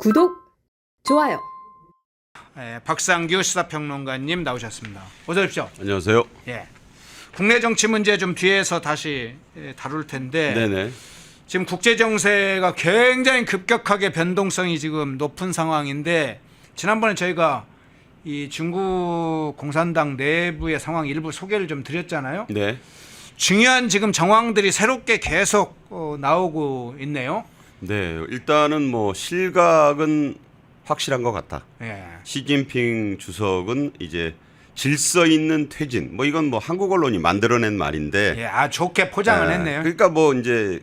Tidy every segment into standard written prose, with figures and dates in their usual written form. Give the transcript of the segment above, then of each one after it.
구독, 좋아요. 네, 박상규 시사평론가님 나오셨습니다. 어서 오십시오. 안녕하세요. 예, 국내 정치 문제 좀 뒤에서 다시 다룰 텐데 네네. 지금 국제 정세가 굉장히 급격하게 변동성이 지금 높은 상황인데 지난번에 저희가 이 중국 공산당 내부의 상황 일부 소개를 좀 드렸잖아요. 네. 중요한 지금 정황들이 새롭게 계속 나오고 있네요. 네. 일단은 뭐 실각은 확실한 것 같다. 예. 시진핑 주석은 이제 질서 있는 퇴진. 뭐 이건 뭐 한국 언론이 만들어낸 말인데. 예, 아 좋게 포장을 했네요. 그러니까 뭐 이제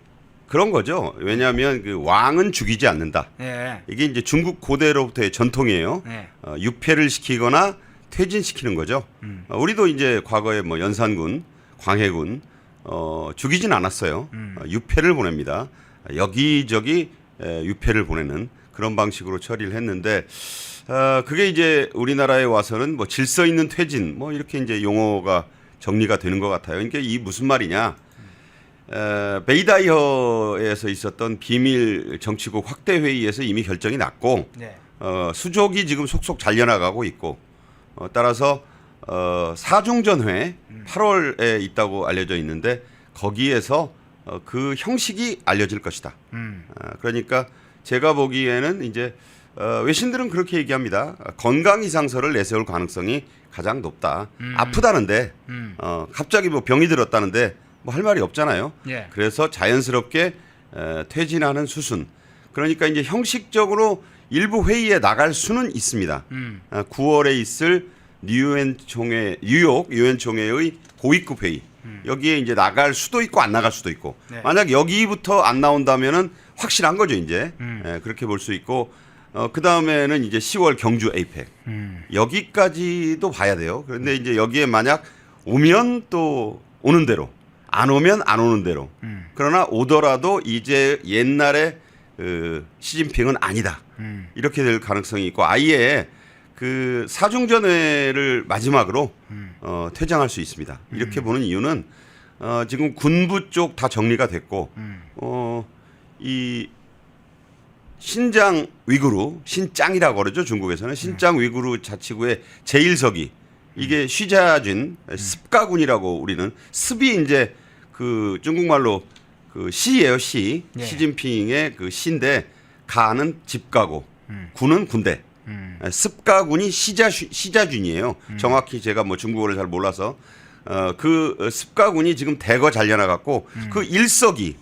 그런 거죠. 왜냐하면 그 왕은 죽이지 않는다. 예. 이게 이제 중국 고대로부터의 전통이에요. 예. 유폐를 시키거나 퇴진시키는 거죠. 우리도 이제 과거에 뭐 연산군, 광해군 죽이진 않았어요. 유폐를 보냅니다. 여기저기 유폐를 보내는 그런 방식으로 처리를 했는데 그게 이제 우리나라에 와서는 뭐 질서 있는 퇴진 뭐 이렇게 이제 용어가 정리가 되는 것 같아요. 그러니까 이 무슨 말이냐? 베이다이어에서 있었던 비밀 정치국 확대 회의에서 이미 결정이 났고 네. 수족이 지금 속속 잘려나가고 있고 따라서 사중전회 8월에 있다고 알려져 있는데 거기에서 그 형식이 알려질 것이다. 그러니까 제가 보기에는 이제 외신들은 그렇게 얘기합니다. 건강 이상서를 내세울 가능성이 가장 높다. 아프다는데 갑자기 뭐 병이 들었다는데 뭐 할 말이 없잖아요. 예. 그래서 자연스럽게 퇴진하는 수순. 그러니까 이제 형식적으로 일부 회의에 나갈 수는 있습니다. 9월에 있을 뉴욕 유엔 총회의 고위급 회의. 여기에 이제 나갈 수도 있고 안 나갈 수도 있고. 네. 만약 여기부터 안 나온다면은 확실한 거죠, 이제. 그렇게 볼 수 있고. 그 다음에는 이제 10월 경주 에이펙. 여기까지도 봐야 돼요. 그런데 이제 여기에 만약 오면 또 오는 대로. 안 오면 안 오는 대로. 그러나 오더라도 이제 옛날에 시진핑은 아니다. 이렇게 될 가능성이 있고 아예 그 사중전회를 마지막으로 퇴장할 수 있습니다. 이렇게 보는 이유는 지금 군부 쪽 다 정리가 됐고 이 신장 위구르, 신짱이라고 그러죠. 중국에서는 신장 위구르 자치구의 제1서기 이게 쉬자쥔 습가군이라고 우리는 습이 이제 그 중국말로 그 시예요, 시. 예. 시진핑의 그 시인데 가는 집가고 군은 군대. 습가군이 시자쥔이에요. 정확히 제가 뭐 중국어를 잘 몰라서 그 습가군이 지금 대거 잘려나갔고 그 1서기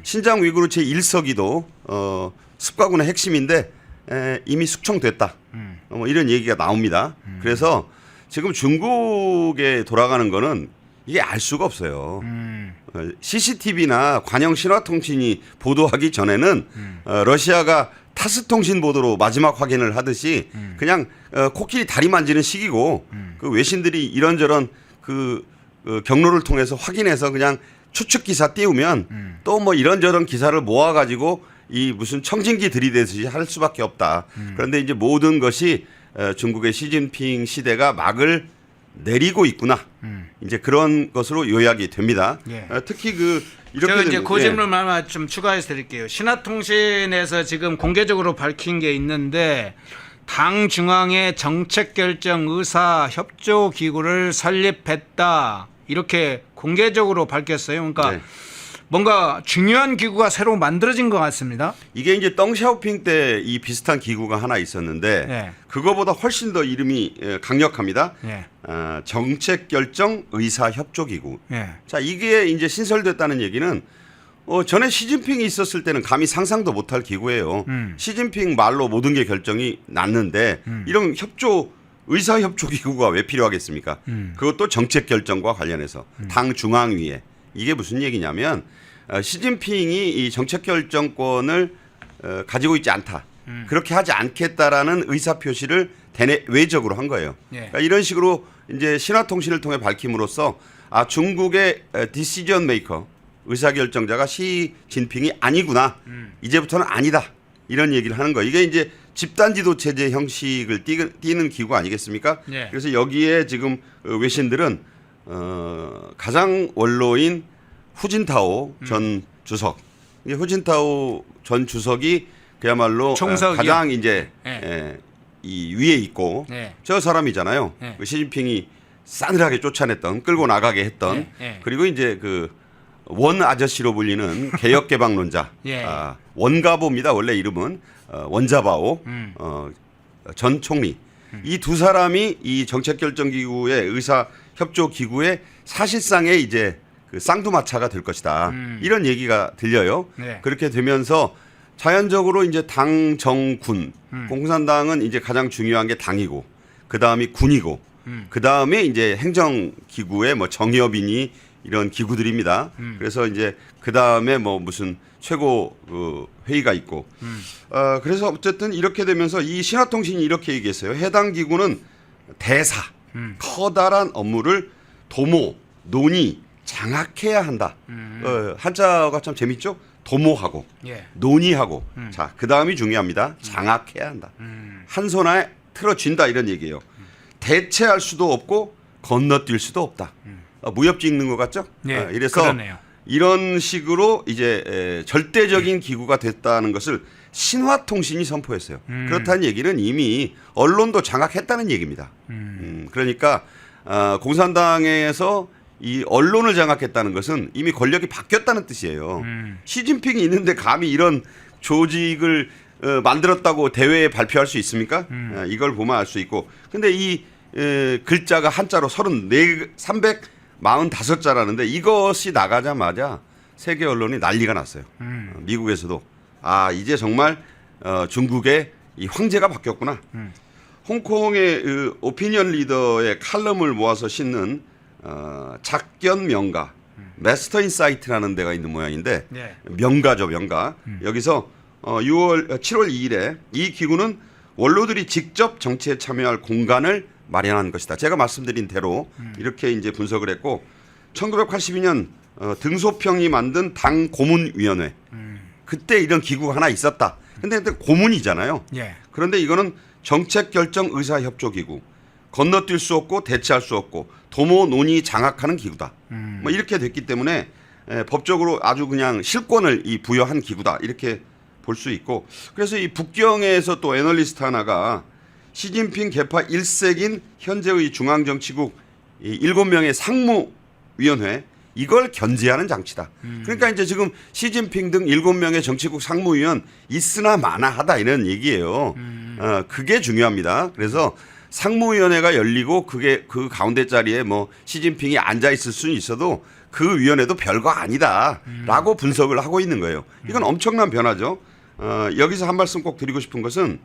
신장 위구르 제 1서기도 습가군의 핵심인데 이미 숙청됐다. 뭐 이런 얘기가 나옵니다. 그래서 지금 중국에 돌아가는 거는 이게 알 수가 없어요. CCTV나 관영 신화통신이 보도하기 전에는 러시아가 타스통신 보도로 마지막 확인을 하듯이 그냥 코끼리 다리 만지는 시기고 그 외신들이 이런저런 그 경로를 통해서 확인해서 그냥 추측 기사 띄우면 또 뭐 이런저런 기사를 모아가지고 이 무슨 청진기 들이대듯이 할 수밖에 없다. 그런데 이제 모든 것이 중국의 시진핑 시대가 막을 내리고 있구나. 이제 그런 것으로 요약이 됩니다. 예. 특히 그 이렇게 제가 이제 되면, 그 질문 하나 좀 추가해서 드릴게요. 신화통신에서 지금 공개적으로 밝힌 게 있는데 당 중앙의 정책 결정 의사 협조 기구를 설립했다. 이렇게 공개적으로 밝혔어요. 그러니까 네. 뭔가 중요한 기구가 새로 만들어진 것 같습니다. 이게 이제 덩샤오핑 때 이 비슷한 기구가 하나 있었는데 예. 그거보다 훨씬 더 이름이 강력합니다. 예. 정책 결정 의사 협조 기구. 예. 자, 이게 이제 신설됐다는 얘기는 전에 시진핑이 있었을 때는 감히 상상도 못할 기구예요. 시진핑 말로 모든 게 결정이 났는데 이런 의사 협조 기구가 왜 필요하겠습니까? 그것도 정책 결정과 관련해서 당 중앙위에 이게 무슨 얘기냐면 시진핑이 이 정책 결정권을 가지고 있지 않다. 그렇게 하지 않겠다라는 의사 표시를 외적으로 한 거예요. 예. 그러니까 이런 식으로 이제 신화통신을 통해 밝힘으로써 중국의 디시전 메이커 의사결정자가 시진핑이 아니구나. 이제부터는 아니다. 이런 얘기를 하는 거예요. 이게 이제 집단지도 체제 형식을 띠는 기구 아니겠습니까? 예. 그래서 여기에 지금 외신들은 가장 원로인 후진타오 전 주석. 후진타오 전 주석이 그야말로 총석이요? 가장 이제 네. 이 위에 있고 네. 저 사람이잖아요. 네. 그 시진핑이 싸늘하게 쫓아냈던 끌고 나가게 했던 네. 네. 그리고 이제 그 원 아저씨로 불리는 개혁 개방론자 예. 원가보입니다. 원래 이름은 원자바오 전 총리 이 두 사람이 이 정책결정기구의 의사협조기구의 사실상의 이제 그 쌍두마차가 될 것이다. 이런 얘기가 들려요. 네. 그렇게 되면서 자연적으로 이제 당, 정, 군 공산당은 이제 가장 중요한 게 당이고 그 다음이 군이고 그 다음에 이제 행정기구의 뭐 정협이니 이런 기구들입니다. 그래서 이제 그 다음에 뭐 무슨 최고 그 회의가 있고 그래서 어쨌든 이렇게 되면서 이 신화통신이 이렇게 얘기했어요. 해당 기구는 대사 커다란 업무를 도모, 논의, 장악해야 한다. 한자가 참 재밌죠? 도모하고 예. 논의하고 자, 그 다음이 중요합니다. 장악해야 한다. 한 손에 틀어쥔다 이런 얘기예요. 대체할 수도 없고 건너뛸 수도 없다. 무협지 읽는 것 같죠? 네, 이래서 그러네요. 이런 식으로 이제 절대적인 기구가 됐다는 것을 신화통신이 선포했어요. 그렇다는 얘기는 이미 언론도 장악했다는 얘기입니다. 그러니까 공산당에서 이 언론을 장악했다는 것은 이미 권력이 바뀌었다는 뜻이에요. 시진핑이 있는데 감히 이런 조직을 만들었다고 대회에 발표할 수 있습니까? 이걸 보면 알 수 있고. 근데 이 글자가 한자로 345자라는데 이것이 나가자마자 세계 언론이 난리가 났어요. 미국에서도 이제 정말 중국의 이 황제가 바뀌었구나. 홍콩의 그 오피니언 리더의 칼럼을 모아서 싣는 작견 명가 마스터 인사이트라는 데가 있는 모양인데 네. 명가죠 명가. 여기서 7월 2일에 이 기구는 원로들이 직접 정치에 참여할 공간을 마련한 것이다. 제가 말씀드린 대로 이렇게 이제 분석을 했고 1982년 등소평이 만든 당 고문위원회 그때 이런 기구가 하나 있었다. 근데 고문이잖아요. 예. 그런데 이거는 정책결정의사협조기구 건너뛸 수 없고 대체할 수 없고 도모 논의 장악하는 기구다. 뭐 이렇게 됐기 때문에 법적으로 아주 그냥 실권을 이 부여한 기구다. 이렇게 볼 수 있고 그래서 이 북경에서 또 애널리스트 하나가 시진핑 개파 1색인 현재의 중앙정치국 7명의 상무위원회 이걸 견제하는 장치다. 그러니까 이제 지금 시진핑 등 7명의 정치국 상무위원 있으나 마나하다 이런 얘기예요. 그게 중요합니다. 그래서 상무위원회가 열리고 그게 그 가운데 자리에 뭐 시진핑이 앉아 있을 수는 있어도 그 위원회도 별거 아니다라고 분석을 하고 있는 거예요. 이건 엄청난 변화죠. 여기서 한 말씀 꼭 드리고 싶은 것은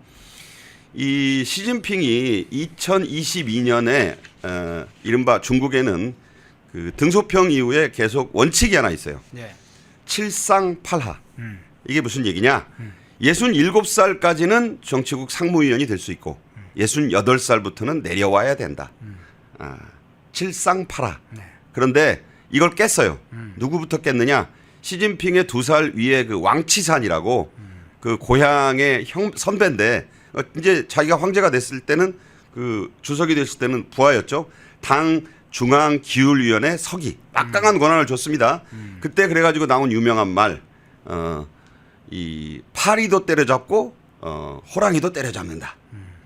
이 시진핑이 2022년에 이른바 중국에는 그 등소평 이후에 계속 원칙이 하나 있어요. 예. 칠상팔하. 이게 무슨 얘기냐? 67살까지는 정치국 상무위원이 될 수 있고 68살부터는 내려와야 된다. 칠상팔하. 네. 그런데 이걸 깼어요. 누구부터 깼느냐? 시진핑의 2살 위에 그 왕치산이라고 그 고향의 선배인데 이제 자기가 황제가 됐을 때는 그 주석이 됐을 때는 부하였죠. 당 중앙기율위원회 서기 막강한 권한을 줬습니다. 그때 그래가지고 나온 유명한 말, 이 파리도 때려잡고 호랑이도 때려잡는다.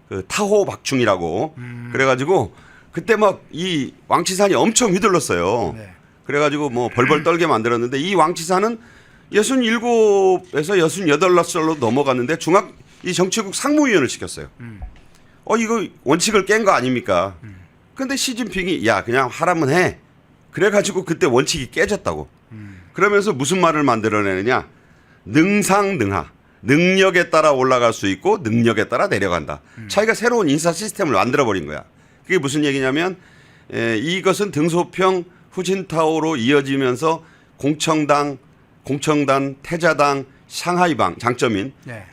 그 타호박충이라고 그래가지고 그때 막 이 왕치산이 엄청 휘둘렀어요. 네. 그래가지고 뭐 벌벌 떨게 만들었는데 이 왕치산은 67에서 68살로 넘어갔는데 이 정치국 상무위원을 시켰어요. 이거 원칙을 깬 거 아닙니까? 근데 시진핑이 야 그냥 하라면 해. 그래가지고 그때 원칙이 깨졌다고. 그러면서 무슨 말을 만들어내느냐. 능상능하. 능력에 따라 올라갈 수 있고 능력에 따라 내려간다. 자기가 새로운 인사 시스템을 만들어버린 거야. 그게 무슨 얘기냐면 이것은 등소평 후진타오로 이어지면서 공청단, 태자당, 상하이방 장점인 네.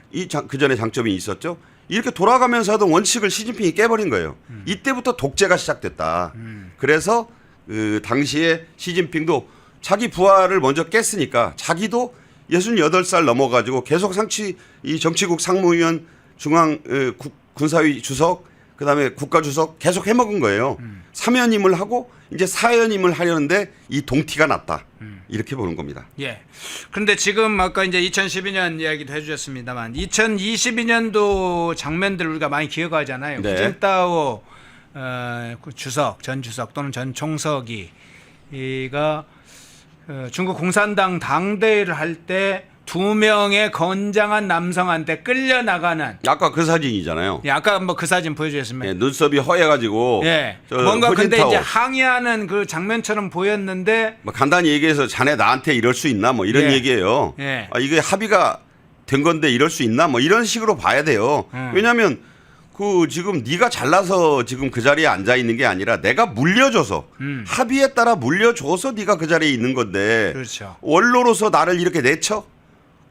그 전에 장점이 있었죠. 이렇게 돌아가면서 하던 원칙을 시진핑이 깨버린 거예요. 이때부터 독재가 시작됐다. 그래서 그 당시에 시진핑도 자기 부하를 먼저 깼으니까 자기도 68살 넘어가지고 계속 이 정치국 상무위원 중앙 군사위 주석 그다음에 국가주석 계속 해먹은 거예요. 3연임을 하고 이제 4연임을 하려는데 이 동티가 났다. 이렇게 보는 겁니다. 예. 그런데 지금 아까 이제 2012년 이야기도 해주셨습니다만 2022년도 장면들 우리가 많이 기억하잖아요. 네. 후진타오 주석, 전 주석 또는 전 총석이가 중국 공산당 당대회를 할 때 2명의 건장한 남성한테 끌려나가는. 아까 그 사진이잖아요. 예, 아까 뭐 그 사진 보여주셨습니다. 예, 눈썹이 허해가지고. 예. 저 뭔가 근데 후진타오. 이제 항의하는 그 장면처럼 보였는데. 뭐 간단히 얘기해서 자네 나한테 이럴 수 있나 뭐 이런 예. 얘기예요. 예. 아, 이게 합의가 된 건데 이럴 수 있나 뭐 이런 식으로 봐야 돼요. 왜냐하면 그 지금 네가 잘나서 지금 그 자리에 앉아 있는 게 아니라 내가 물려줘서 합의에 따라 물려줘서 네가 그 자리에 있는 건데. 그렇죠. 원로로서 나를 이렇게 내쳐?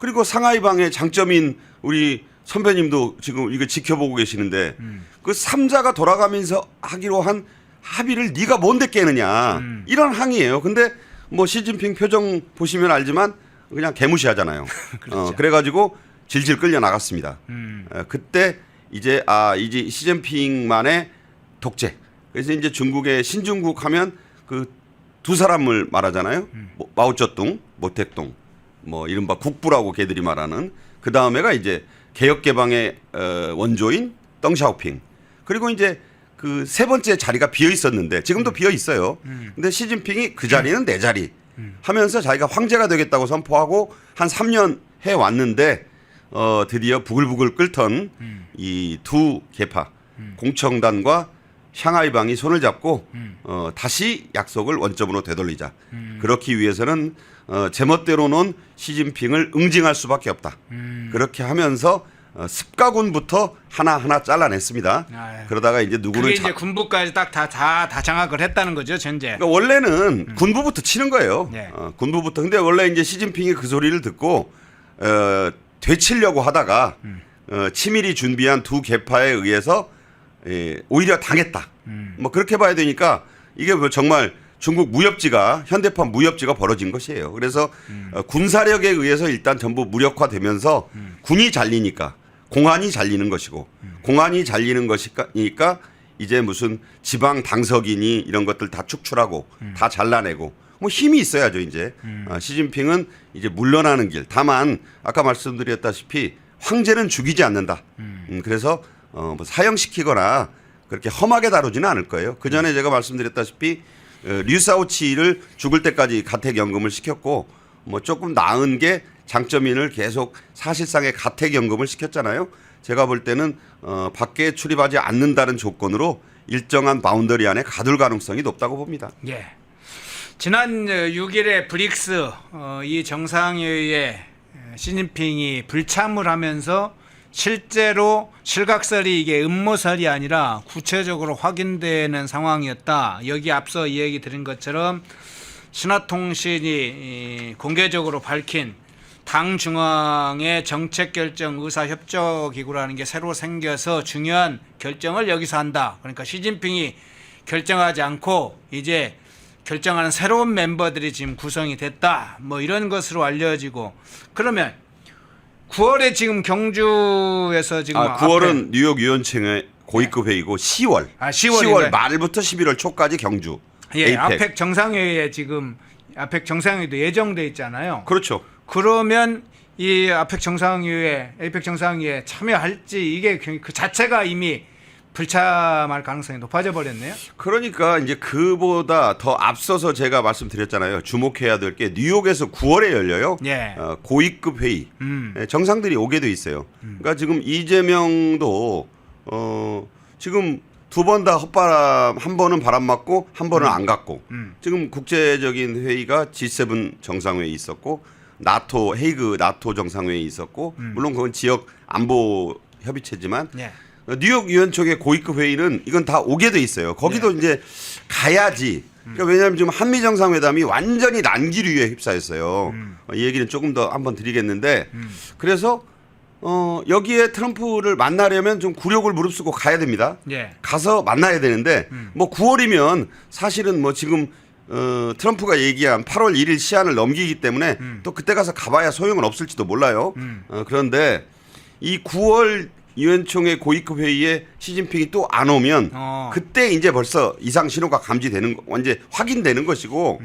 그리고 상하이방의 장점인 우리 선배님도 지금 이거 지켜보고 계시는데 그 3자가 돌아가면서 하기로 한 합의를 네가 뭔데 깨느냐 이런 항의예요. 근데 뭐 시진핑 표정 보시면 알지만 그냥 개무시하잖아요. 그렇죠. 그래가지고 질질 끌려 나갔습니다. 그때 이제 이제 시진핑만의 독재. 그래서 이제 중국의 신중국 하면 그 두 사람을 말하잖아요. 뭐 마오쩌둥, 모택동. 뭐 이른바 국부라고 걔들이 말하는 그 다음에가 이제 개혁개방의 원조인 덩샤오핑 그리고 이제 그 세 번째 자리가 비어 있었는데 지금도 비어 있어요. 근데 시진핑이 그 자리는 내 자리 하면서 자기가 황제가 되겠다고 선포하고 한 3년 해 왔는데 드디어 부글부글 끓던 이 두 계파 공청단과 샹하이방이 손을 잡고 다시 약속을 원점으로 되돌리자. 그렇기 위해서는 제멋대로는 시진핑을 응징할 수밖에 없다. 그렇게 하면서 습가군부터 하나하나 잘라냈습니다. 아유. 그러다가 이제 누구를 그게 이제 군부까지 딱 다 장악을 했다는 거죠, 전제. 그러니까 원래는 군부부터 치는 거예요. 네. 군부부터. 근데 원래 이제 시진핑이 그 소리를 듣고 되치려고 하다가 치밀히 준비한 두 계파에 의해서 오히려 당했다. 뭐 그렇게 봐야 되니까 이게 뭐 정말 중국 무협지가 현대판 무협지가 벌어진 것이에요. 그래서 군사력에 의해서 일단 전부 무력화되면서 군이 잘리니까 공안이 잘리는 것이고 공안이 잘리는 것이니까 이제 무슨 지방 당석이니 이런 것들 다 축출하고 다 잘라내고 뭐 힘이 있어야죠 이제. 시진핑은 이제 물러나는 길. 다만 아까 말씀드렸다시피 황제는 죽이지 않는다. 그래서 뭐 사형시키거나 그렇게 험하게 다루지는 않을 거예요. 그 전에 제가 말씀드렸다시피 류사오치를 죽을 때까지 가택연금을 시켰고 뭐 조금 나은 게 장점인을 계속 사실상의 가택연금을 시켰잖아요. 제가 볼 때는 밖에 출입하지 않는다는 조건으로 일정한 바운더리 안에 가둘 가능성이 높다고 봅니다. 예. 지난 6일에 브릭스 이 정상회의에 시진핑이 불참을 하면서 실제로 실각설이 이게 음모설이 아니라 구체적으로 확인되는 상황이었다. 여기 앞서 이 얘기 드린 것처럼 신화통신이 공개적으로 밝힌 당 중앙의 정책결정 의사협조기구라는 게 새로 생겨서 중요한 결정을 여기서 한다. 그러니까 시진핑이 결정하지 않고 이제 결정하는 새로운 멤버들이 지금 구성이 됐다. 뭐 이런 것으로 알려지고 그러면 9월에 지금 경주에서 지금 9월은 뉴욕 유엔청의 고위급 회의고 10월 10월 말부터 11월 초까지 경주. 예, 아펙 정상회의에 지금 아펙 정상회의도 예정돼 있잖아요. 그렇죠. 그러면 이 아펙 정상회의에 에이펙 정상회의에 참여할지 이게 그 자체가 이미 불참할 가능성이 높아져 버렸네요. 그러니까 이제 그보다 더 앞서서 제가 말씀드렸잖아요. 주목해야 될 게 뉴욕에서 9월에 열려요. 예. 고위급 회의. 정상들이 오게 돼 있어요. 그러니까 지금 이재명도 지금 두 번 다 헛바람, 한 번은 바람 맞고 한 번은 안 갔고 지금 국제적인 회의가 G7 정상회의 있었고 나토 헤이그 나토 정상회의 있었고 물론 그건 지역 안보 협의체지만 예. 뉴욕 유엔청의 고위급 회의는 이건 다 오게 돼 있어요. 거기도 이제 가야지. 그러니까 왜냐하면 지금 한미 정상회담이 완전히 난기류에 휩싸였어요. 이 얘기는 조금 더 한번 드리겠는데 그래서 여기에 트럼프를 만나려면 좀 굴욕을 무릅쓰고 가야 됩니다. 예. 가서 만나야 되는데 뭐 9월이면 사실은 뭐 지금 트럼프가 얘기한 8월 1일 시한을 넘기기 때문에 또 그때 가서 가봐야 소용은 없을지도 몰라요. 그런데 이 9월 유엔총회 고위급 회의에 시진핑이 또 안 오면 그때 이제 벌써 이상 신호가 감지되는 완전 확인되는 것이고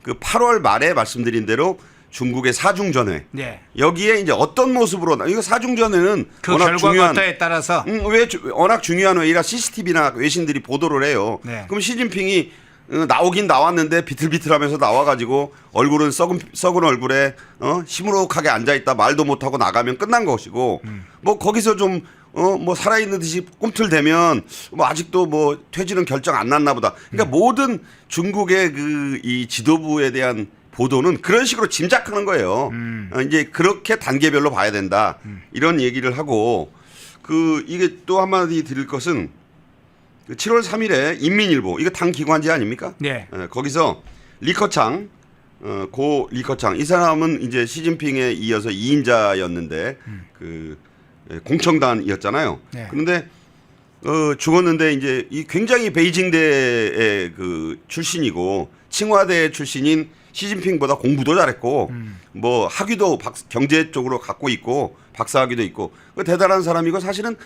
그 8월 말에 말씀드린 대로 중국의 사중전회 네. 여기에 이제 어떤 모습으로 이거 사중전회는 그 워낙 중요한 결과에 따라서 워낙 중요한 회의라 CCTV나 외신들이 보도를 해요. 네. 그럼 시진핑이 나오긴 나왔는데 비틀비틀하면서 나와가지고 얼굴은 썩은 얼굴에 시무룩하게 앉아있다 말도 못하고 나가면 끝난 것이고 뭐 거기서 좀 뭐 살아있는 듯이 꿈틀대면 뭐 아직도 뭐 퇴진은 결정 안 났나 보다. 그러니까 모든 중국의 그 이 지도부에 대한 보도는 그런 식으로 짐작하는 거예요. 이제 그렇게 단계별로 봐야 된다. 이런 얘기를 하고 그 이게 또 한마디 드릴 것은 7월 3일에 인민일보 이거 당 기관지 아닙니까? 네. 거기서 리커창 고 리커창 이 사람은 이제 시진핑에 이어서 2인자였는데 그 공청단이었잖아요. 네. 그런데 죽었는데 이제 이 굉장히 베이징대의 그 출신이고 칭화대 출신인 시진핑보다 공부도 잘했고 뭐 학위도 경제 쪽으로 갖고 있고 박사학위도 있고 대단한 사람이고 사실은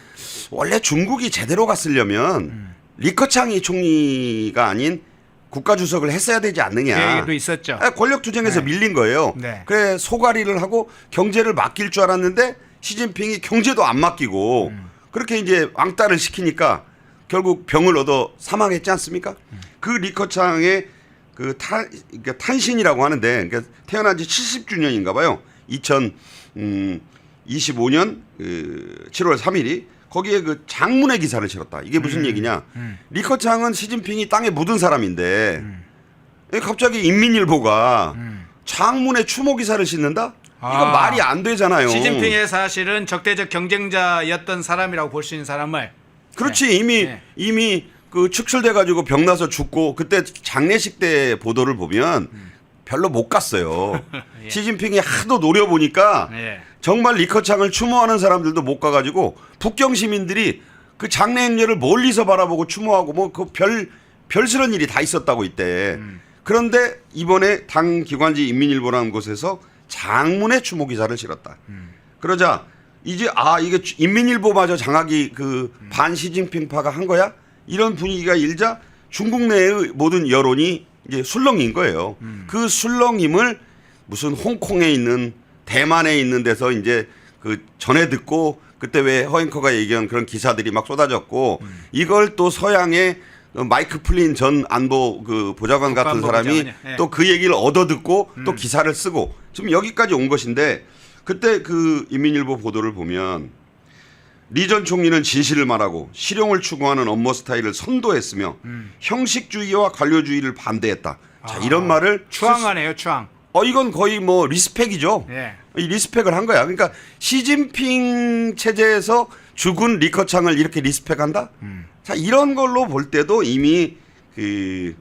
원래 중국이 제대로 갔으려면 리커창이 총리가 아닌 국가주석을 했어야 되지 않느냐. 얘기도 있었죠. 권력 투쟁에서 네. 밀린 거예요. 네. 그래 소가리를 하고 경제를 맡길 줄 알았는데 시진핑이 경제도 안 맡기고 그렇게 이제 왕따를 시키니까 결국 병을 얻어 사망했지 않습니까? 그 리커창의 그 그러니까 탄신이라고 하는데 그러니까 태어난 지 70주년인가 봐요. 2025년 7월 3일이 거기에 그 장문의 기사를 실었다. 이게 무슨 얘기냐? 리커창은 시진핑이 땅에 묻은 사람인데 갑자기 인민일보가 장문의 추모 기사를 싣는다? 이거 말이 안 되잖아요. 시진핑의 사실은 적대적 경쟁자였던 사람이라고 볼 수 있는 사람을 그렇지 네. 이미 그 축출돼 가지고 병나서 죽고 그때 장례식 때 보도를 보면 별로 못 갔어요. 예. 시진핑이 하도 노려 보니까 예. 정말 리커창을 추모하는 사람들도 못 가가지고 북경 시민들이 그 장례 행렬을 멀리서 바라보고 추모하고 뭐 그 별스런 일이 다 있었다고 이때. 그런데 이번에 당 기관지 인민일보라는 곳에서 장문의 추모 기사를 실었다. 그러자 이제 이게 인민일보마저 장악이 그 반시진핑파가 한 거야? 이런 분위기가 일자 중국 내의 모든 여론이 이제 술렁인 거예요. 그 술렁임을 무슨 홍콩에 있는 대만에 있는 데서 이제 그 전해 듣고 그때 왜 허앵커가 얘기한 그런 기사들이 막 쏟아졌고 이걸 또 서양의 마이크 플린 전 안보 그 보좌관 같은 사람이 네. 또 그 얘기를 얻어 듣고 또 기사를 쓰고 지금 여기까지 온 것인데 그때 그 인민일보 보도를 보면 리 전 총리는 진실을 말하고 실용을 추구하는 업무 스타일을 선도했으며 형식주의와 관료주의를 반대했다. 자, 이런 말을 추앙하네요, 추앙. 이건 거의 뭐 리스펙이죠. 예. 이 리스펙을 한 거야. 그러니까 시진핑 체제에서 죽은 리커창을 이렇게 리스펙한다? 자, 이런 걸로 볼 때도 이미 그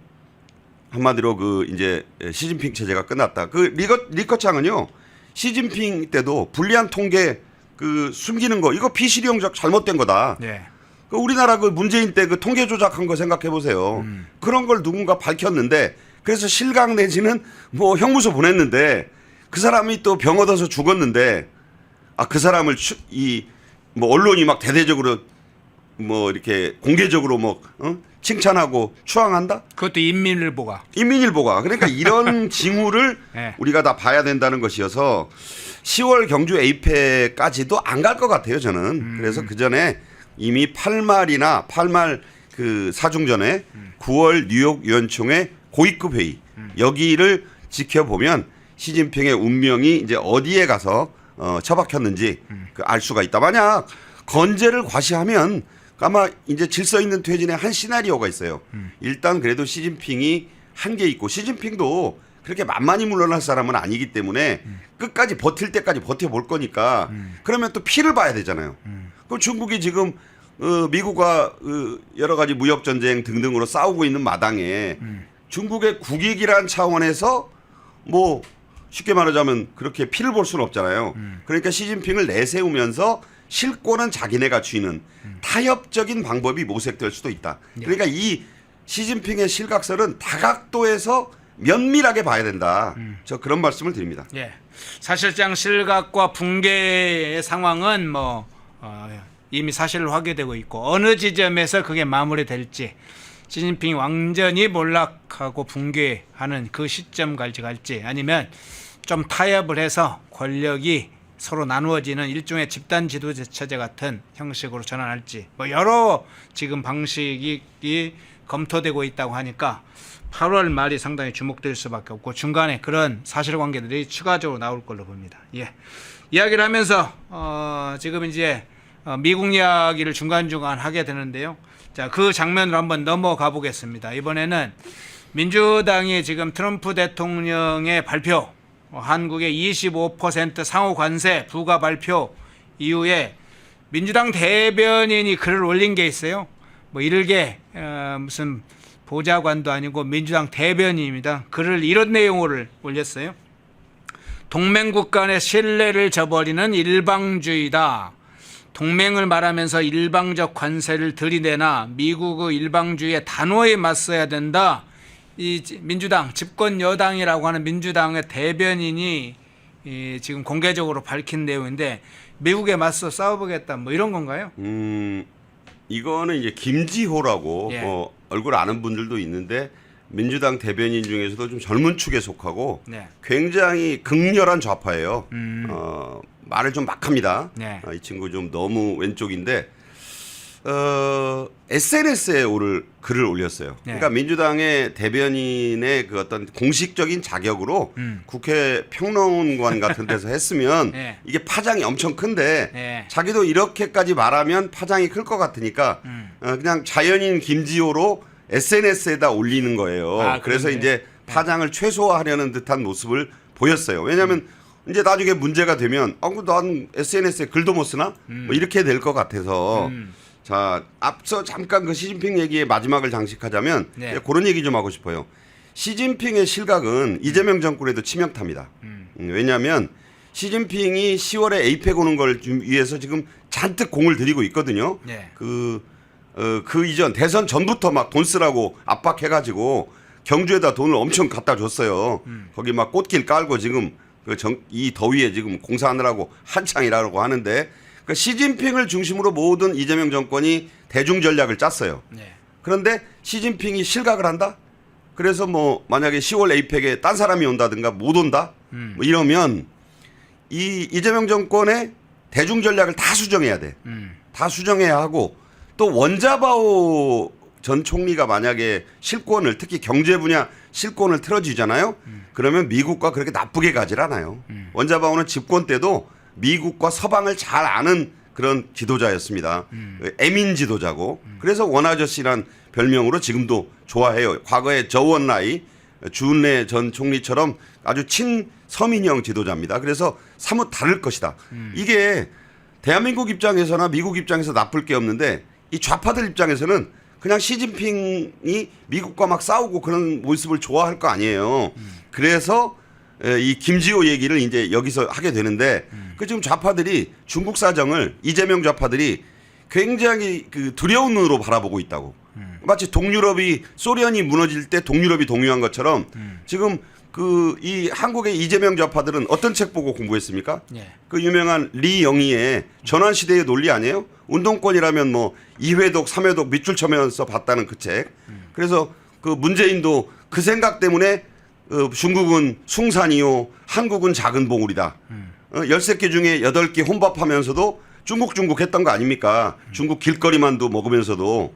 한마디로 그 이제 시진핑 체제가 끝났다. 그 리커창은요. 시진핑 때도 불리한 통계 그 숨기는 거 이거 비실용적 잘못된 거다. 네. 그 우리나라 그 문재인 때 그 통계 조작한 거 생각해 보세요. 그런 걸 누군가 밝혔는데 그래서 실강 내지는 뭐 형무소 보냈는데 그 사람이 또 병 얻어서 죽었는데 그 사람을 뭐 언론이 막 대대적으로 뭐 이렇게 공개적으로 뭐 칭찬하고 추앙한다? 그것도 인민일보가. 인민일보가 그러니까 이런 징후를 네. 우리가 다 봐야 된다는 것이어서 10월 경주 에이펙까지도 안 갈 것 같아요 저는. 그래서 그 전에 이미 8말 그 사중전에 9월 뉴욕 유엔총회 고위급 회의 여기를 지켜보면 시진핑의 운명이 이제 어디에 가서 처박혔는지 알 수가 있다. 만약 건재를 과시하면 아마 이제 질서 있는 퇴진의 한 시나리오가 있어요. 일단 그래도 시진핑이 한계 있고 시진핑도 그렇게 만만히 물러날 사람은 아니기 때문에 끝까지 버틸 때까지 버텨볼 거니까 그러면 또 피를 봐야 되잖아요. 그럼 중국이 지금 미국과 여러 가지 무역 전쟁 등등으로 싸우고 있는 마당에 중국의 국익이란 차원에서 뭐 쉽게 말하자면 그렇게 피를 볼 수는 없잖아요. 그러니까 시진핑을 내세우면서 실권은 자기네가 쥐는 타협적인 방법이 모색될 수도 있다. 그러니까 이 시진핑의 실각설은 다각도에서 면밀하게 봐야 된다. 저 그런 말씀을 드립니다. 예. 사실상 실각과 붕괴의 상황은 뭐 이미 사실로 확인되고 있고 어느 지점에서 그게 마무리될지 시진핑이 완전히 몰락하고 붕괴하는 그 시점까지 갈지 아니면 좀 타협을 해서 권력이 서로 나누어지는 일종의 집단 지도체 체제 같은 형식으로 전환할지 뭐 여러 지금 방식이 검토되고 있다고 하니까 8월 말이 상당히 주목될 수밖에 없고 중간에 그런 사실관계들이 추가적으로 나올 걸로 봅니다. 예. 이야기를 하면서 지금 이제 미국 이야기를 중간중간 하게 되는데요. 자, 그 장면으로 한번 넘어가 보겠습니다. 이번에는 민주당이 지금 트럼프 대통령의 발표, 한국의 25% 상호 관세 부과 발표 이후에 민주당 대변인이 글을 올린 게 있어요. 뭐 이르게 무슨 보좌관도 아니고 민주당 대변인입니다. 글을 이런 내용을 올렸어요. 동맹국 간의 신뢰를 저버리는 일방주의다. 동맹을 말하면서 일방적 관세를 들이대나 미국의 일방주의에 단호히 맞서야 된다. 이 민주당 집권 여당이라고 하는 민주당의 대변인이 지금 공개적으로 밝힌 내용인데 미국에 맞서 싸워보겠다 뭐 이런 건가요? 이거는 이제 김지호라고 예. 뭐 얼굴 아는 분들도 있는데 민주당 대변인 중에서도 좀 젊은 축에 속하고 네. 굉장히 극렬한 좌파예요. 말을 좀 막합니다. 네. 이 친구 좀 너무 왼쪽인데 SNS에 글을 올렸어요. 네. 그러니까 민주당의 대변인의 그 어떤 공식적인 자격으로 국회 평론관 같은 데서 했으면 네. 이게 파장이 엄청 큰데 네. 자기도 이렇게까지 말하면 파장이 클 것 같으니까 그냥 자연인 김지호로 SNS에다 올리는 거예요. 아, 그래서 그런데? 이제 파장을 최소화하려는 듯한 모습을 보였어요. 왜냐하면 이제 나중에 문제가 되면 난 SNS에 글도 못 쓰나? 뭐 이렇게 될 것 같아서 자, 앞서 잠깐 그 시진핑 얘기의 마지막을 장식하자면 네. 그런 얘기 좀 하고 싶어요. 시진핑의 실각은 이재명 정권에도 치명타입니다. 왜냐하면 시진핑이 10월에 에이펙 오는 걸 위해서 지금 잔뜩 공을 들이고 있거든요. 네. 그 이전 대선 전부터 막 돈 쓰라고 압박해가지고 경주에다 돈을 엄청 갖다 줬어요. 거기 막 꽃길 깔고 지금 이 더위에 지금 공사하느라고 한창이라고 하는데 그 시진핑을 중심으로 모든 이재명 정권이 대중 전략을 짰어요. 네. 그런데 시진핑이 실각을 한다? 그래서 뭐 만약에 10월 에이펙에 딴 사람이 온다든가 못 온다? 뭐 이러면 이재명 정권의 대중 전략을 다 수정해야 돼. 다 수정해야 하고 또 원자바오 전 총리가 만약에 실권을 특히 경제 분야 실권을 틀어주잖아요. 그러면 미국과 그렇게 나쁘게 가질 않아요. 원자바오는 집권 때도 미국과 서방을 잘 아는 그런 지도자였습니다. 애민 지도자고 그래서 원아저씨란 별명으로 지금도 좋아해요. 과거에 저원라이 주은래 전 총리처럼 아주 친서민형 지도자입니다. 그래서 사뭇 다를 것이다. 이게 대한민국 입장에서나 미국 입장에서 나쁠 게 없는데 이 좌파들 입장에서는 그냥 시진핑이 미국과 막 싸우고 그런 모습을 좋아할 거 아니에요. 그래서 이 김지호 얘기를 이제 여기서 하게 되는데 그 지금 좌파들이 중국 사정을 이재명 좌파들이 굉장히 그 두려운 눈으로 바라보고 있다고. 마치 동유럽이 소련이 무너질 때 동유럽이 동요한 것처럼 지금 이 한국의 이재명 좌파들은 어떤 책 보고 공부했습니까? 예. 그 유명한 리 영희의 전환시대의 논리 아니에요? 운동권이라면 뭐 2회독, 3회독 밑줄 쳐면서 봤다는 그 책. 그래서 그 문재인도 그 생각 때문에 중국은 숭산이요, 한국은 작은 봉우리다. 13개 중에 8개 혼밥하면서도 중국 했던 거 아닙니까? 중국 길거리만두 먹으면서도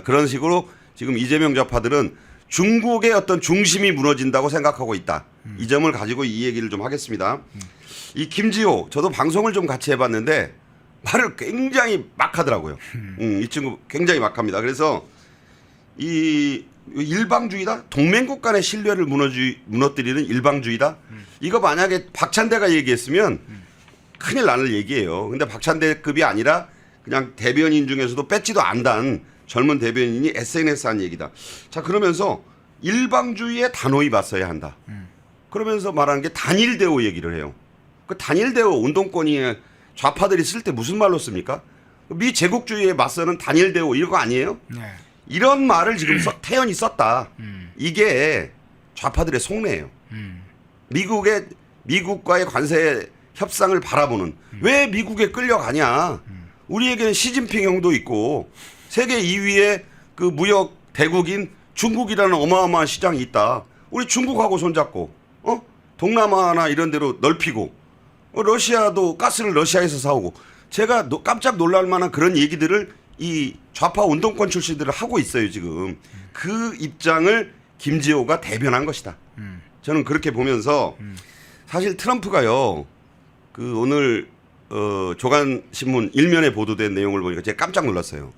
그런 식으로 지금 이재명 좌파들은 중국의 어떤 중심이 무너진다고 생각하고 있다. 이 점을 가지고 이 얘기를 좀 하겠습니다. 이 김지호 저도 방송을 좀 같이 해봤는데 말을 굉장히 막 하더라고요. 이 친구 굉장히 막합니다. 그래서 이 일방주의다? 동맹국 간의 신뢰를 무너뜨리는 일방주의다? 이거 만약에 박찬대가 얘기했으면 큰일 나는 얘기예요. 근데 박찬대급이 아니라 그냥 대변인 중에서도 뺏지도 않단 젊은 대변인이 SNS 한 얘기다. 자, 그러면서 일방주의에 단호히 맞서야 한다. 그러면서 말하는 게 단일 대우 얘기를 해요. 그 단일 대우 운동권이 좌파들이 쓸 때 무슨 말로 씁니까? 미 제국주의에 맞서는 단일 대우 이거 아니에요? 네. 이런 말을 지금 태연히 썼다. 이게 좌파들의 속내예요. 미국과의 관세 협상을 바라보는 왜 미국에 끌려가냐? 우리에게는 시진핑 형도 있고 세계 2위의 그 무역 대국인 중국이라는 어마어마한 시장이 있다. 우리 중국하고 손잡고 동남아나 이런 데로 넓히고 러시아도 가스를 러시아에서 사오고 제가 깜짝 놀랄 만한 그런 얘기들을 이 좌파 운동권 출신들을 하고 있어요 지금. 그 입장을 김지호가 대변한 것이다. 저는 그렇게 보면서 사실 트럼프가요 그 오늘 조간신문 일면에 보도된 내용을 보니까 제가 깜짝 놀랐어요.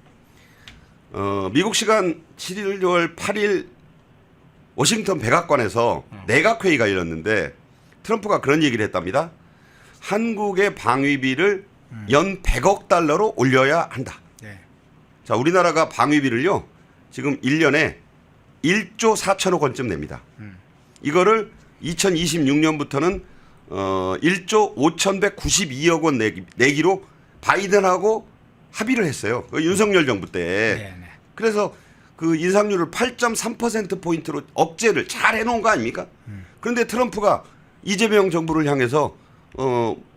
미국 시간 7월 8일 워싱턴 백악관에서 내각회의가 열렸는데 트럼프가 그런 얘기를 했답니다. 한국의 방위비를 연 100억 달러로 올려야 한다. 네. 자, 우리나라가 방위비를요 지금 1년에 1조 4천억 원쯤 냅니다. 이거를 2026년부터는 1조 5,192억 원 내기로 바이든하고 합의를 했어요. 그 윤석열 정부 때. 네. 그래서 그 인상률을 8.3%포인트로 억제를 잘 해놓은 거 아닙니까? 그런데 트럼프가 이재명 정부를 향해서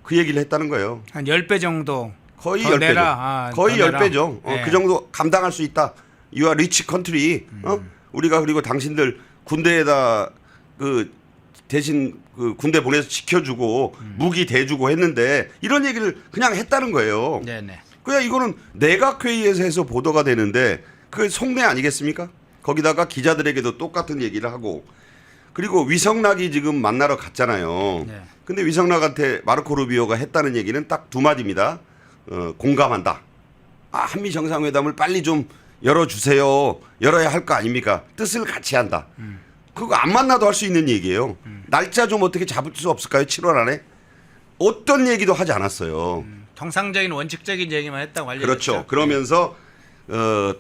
그 얘기를 했다는 거예요. 한 10배 정도 거의 더 10배죠. 내라. 거의 더 내라. 10배죠. 네. 그 정도 감당할 수 있다. You are rich country. 우리가 그리고 당신들 군대에다 그 대신 그 군대 보내서 지켜주고 무기 대주고 했는데 이런 얘기를 그냥 했다는 거예요. 네네. 그냥 이거는 내각회의에서 해서 보도가 되는데 그게 속내 아니겠습니까? 거기다가 기자들에게도 똑같은 얘기를 하고 그리고 위성락이 지금 만나러 갔잖아요. 네. 근데 위성락한테 마르코 루비오가 했다는 얘기는 딱 두 마디입니다. 공감한다. 한미 정상회담을 빨리 좀 열어주세요. 열어야 할 거 아닙니까? 뜻을 같이 한다. 그거 안 만나도 할 수 있는 얘기예요. 날짜 좀 어떻게 잡을 수 없을까요? 7월 안에? 어떤 얘기도 하지 않았어요. 통상적인 원칙적인 얘기만 했다고 알려졌죠. 그렇죠. 그러면서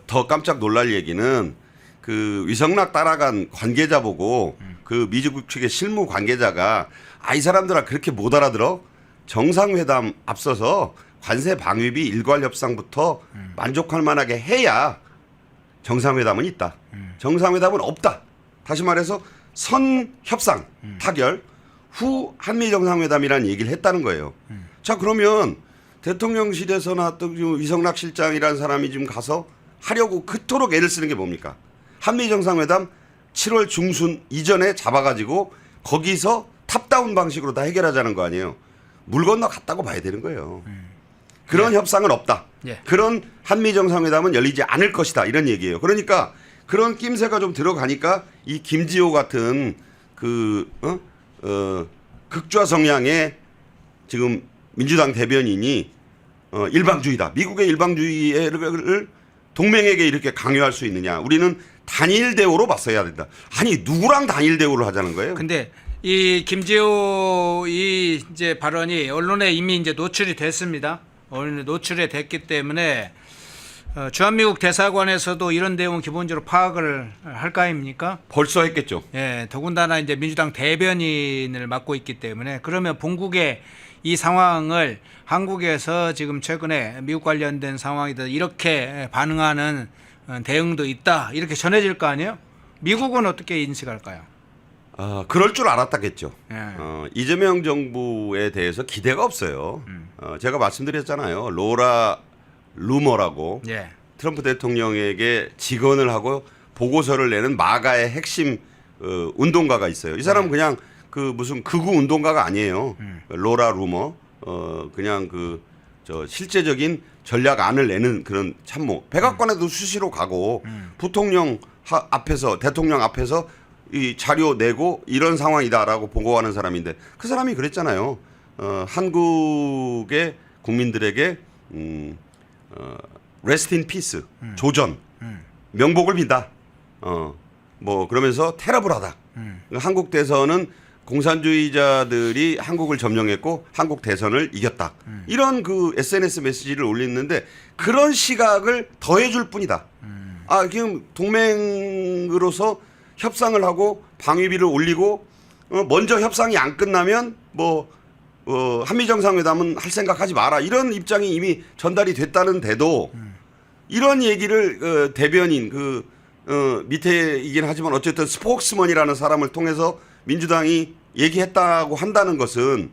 더 깜짝 놀랄 얘기는 그 위성락 따라간 관계자 보고 그 미국 측의 실무 관계자가 이 사람들아 그렇게 못 알아들어? 정상회담 앞서서 관세 방위비 일괄 협상부터 만족할 만하게 해야 정상회담은 있다. 정상회담은 없다. 다시 말해서 선 협상 타결 후 한미 정상회담이라는 얘기를 했다는 거예요. 자 그러면 대통령실에서 나왔던 위성락 실장이라는 사람이 지금 가서 하려고 그토록 애를 쓰는 게 뭡니까? 한미 정상회담 7월 중순 이전에 잡아가지고 거기서 탑다운 방식으로 다 해결하자는 거 아니에요. 물 건너 갔다고 봐야 되는 거예요. 그런 협상은 없다. 예. 그런 한미 정상회담은 열리지 않을 것이다. 이런 얘기예요. 그러니까 그런 낌새가 좀 들어가니까 이 김지호 같은 그 극좌 성향의 지금 민주당 대변인이 일방주의다. 미국의 일방주의를 동맹에게 이렇게 강요할 수 있느냐. 우리는 단일 대우로 봤어야 된다. 아니 누구랑 단일 대우를 하자는 거예요? 근데 이 김지호 이 이제 발언이 언론에 이미 이제 노출이 됐습니다. 언론에 노출이 됐기 때문에 주한미국 대사관에서도 이런 내용은 기본적으로 파악을 할 거 아닙니까? 벌써 했겠죠. 예, 더군다나 이제 민주당 대변인을 맡고 있기 때문에 그러면 본국의 이 상황을 한국에서 지금 최근에 미국 관련된 상황이다 이렇게 반응하는 대응도 있다 이렇게 전해질 거 아니에요? 미국은 어떻게 인식할까요? 그럴 줄 알았다겠죠. 예. 이재명 정부에 대해서 기대가 없어요. 제가 말씀드렸잖아요. 로라 루머라고 예. 트럼프 대통령에게 직언을 하고 보고서를 내는 마가의 핵심 운동가가 있어요. 이 사람은 그냥 그 무슨 극우 운동가가 아니에요. 로라 루머 그냥 그 저 실제적인 전략안을 내는 그런 참모. 백악관에도 수시로 가고 부통령 앞에서 대통령 앞에서 이 자료 내고 이런 상황이다라고 보고하는 사람인데 그 사람이 그랬잖아요. 한국의 국민들에게 rest in peace 조전 명복을 빈다. 뭐 그러면서 테러블하다. 한국 대선은 공산주의자들이 한국을 점령했고 한국 대선을 이겼다. 이런 그 SNS 메시지를 올리는데 그런 시각을 더해줄 뿐이다. 지금 동맹으로서 협상을 하고 방위비를 올리고 먼저 협상이 안 끝나면 뭐 한미 정상회담은 할 생각하지 마라 이런 입장이 이미 전달이 됐다는데도 이런 얘기를 대변인 밑에이긴 하지만 어쨌든 스포크스먼이라는 사람을 통해서 민주당이 얘기했다고 한다는 것은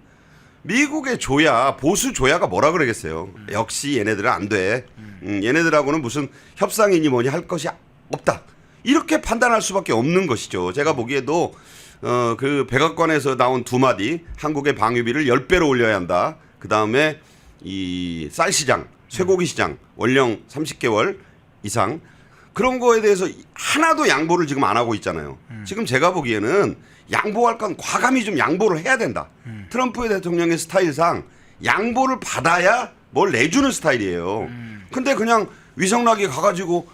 미국의 조야, 보수 조야가 뭐라 그러겠어요. 역시 얘네들은 안 돼. 얘네들하고는 무슨 협상이니 뭐니 할 것이 없다. 이렇게 판단할 수밖에 없는 것이죠. 제가 보기에도 그 백악관에서 나온 두 마디, 한국의 방위비를 10배로 올려야 한다. 그 다음에 이 쌀 시장, 쇠고기 시장 원령 30개월 이상 그런 거에 대해서 하나도 양보를 지금 안 하고 있잖아요. 지금 제가 보기에는 양보할 건 과감히 좀 양보를 해야 된다. 트럼프 대통령의 스타일상 양보를 받아야 뭘 내주는 스타일이에요. 근데 그냥 위성락이 가가지고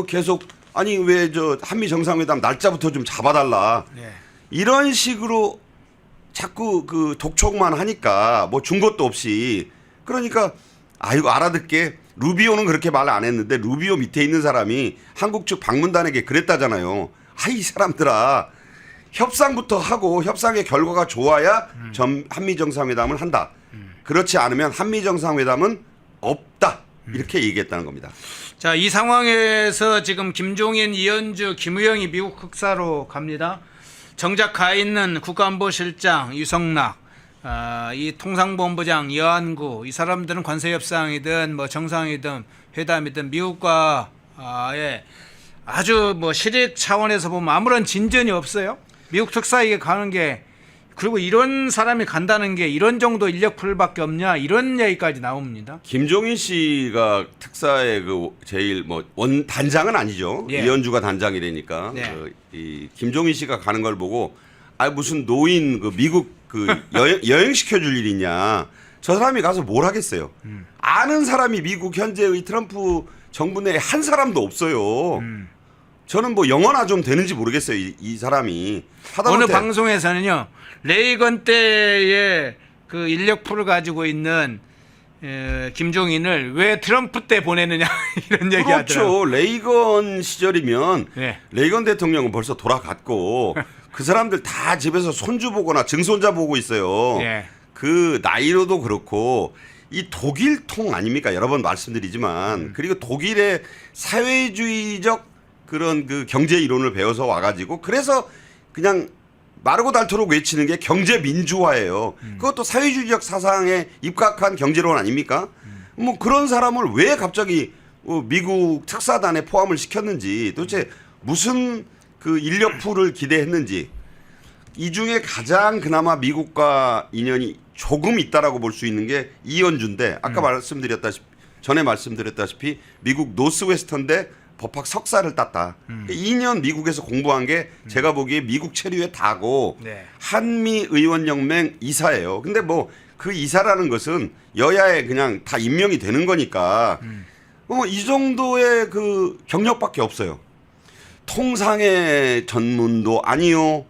계속 아니 왜 저 한미 정상회담 날짜부터 좀 잡아달라. 네. 이런 식으로 자꾸 그 독촉만 하니까 뭐 준 것도 없이 그러니까 아이고 알아듣게 루비오는 그렇게 말 안 했는데 루비오 밑에 있는 사람이 한국 측 방문단에게 그랬다잖아요. 이 사람들아 협상부터 하고 협상의 결과가 좋아야 한미 정상회담을 한다. 그렇지 않으면 한미 정상회담은 없다. 이렇게 얘기했다는 겁니다. 자, 이 상황에서 지금 김종인, 이현주, 김의영이 미국 특사로 갑니다. 정작 가 있는 국가안보실장 유성락, 이 통상본부장 여한구, 이 사람들은 관세 협상이든 뭐 정상이든 회담이든 미국과의 아주 뭐 실익 차원에서 보면 아무런 진전이 없어요. 미국 특사에게 가는 게 그리고 이런 사람이 간다는 게 이런 정도 인력풀밖에 없냐 이런 얘기까지 나옵니다. 김종인 씨가 특사의 그 제일 뭐 원 단장은 아니죠. 예. 이현주가 단장이라니까. 네. 이 김종인 씨가 가는 걸 보고 무슨 노인 그 미국 그 여행 시켜줄 일 있냐. 저 사람이 가서 뭘 하겠어요. 아는 사람이 미국 현재의 트럼프 정부 내에 한 사람도 없어요. 저는 뭐 영어나 좀 되는지 모르겠어요. 이 사람이 어느 하다못해 방송에서는요 레이건 때의 그 인력풀을 가지고 있는 김종인을 왜 트럼프 때 보내느냐 이런 얘기 하더라고요. 그렇죠. 레이건 시절이면 네. 레이건 대통령은 벌써 돌아갔고 그 사람들 다 집에서 손주 보거나 증손자 보고 있어요. 네. 그 나이로도 그렇고 이 독일 통 아닙니까? 여러 번 말씀드리지만 그리고 독일의 사회주의적 그런 그 경제 이론을 배워서 와가지고 그래서 그냥 마르고 닳도록 외치는 게 경제 민주화예요. 그것도 사회주의적 사상에 입각한 경제론 아닙니까? 뭐 그런 사람을 왜 갑자기 미국 특사단에 포함을 시켰는지 도대체 무슨 그 인력풀을 기대했는지 이 중에 가장 그나마 미국과 인연이 조금 있다라고 볼 수 있는 게 이현주인데 아까 전에 말씀드렸다시피 미국 노스웨스턴대 법학 석사를 땄다. 2년 미국에서 공부한 게 제가 보기에 미국 체류의 다고 네. 한미의원연맹 이사예요. 근데 뭐 그 이사라는 것은 여야에 그냥 다 임명이 되는 거니까 이 정도의 그 경력밖에 없어요. 통상의 전문도 아니요.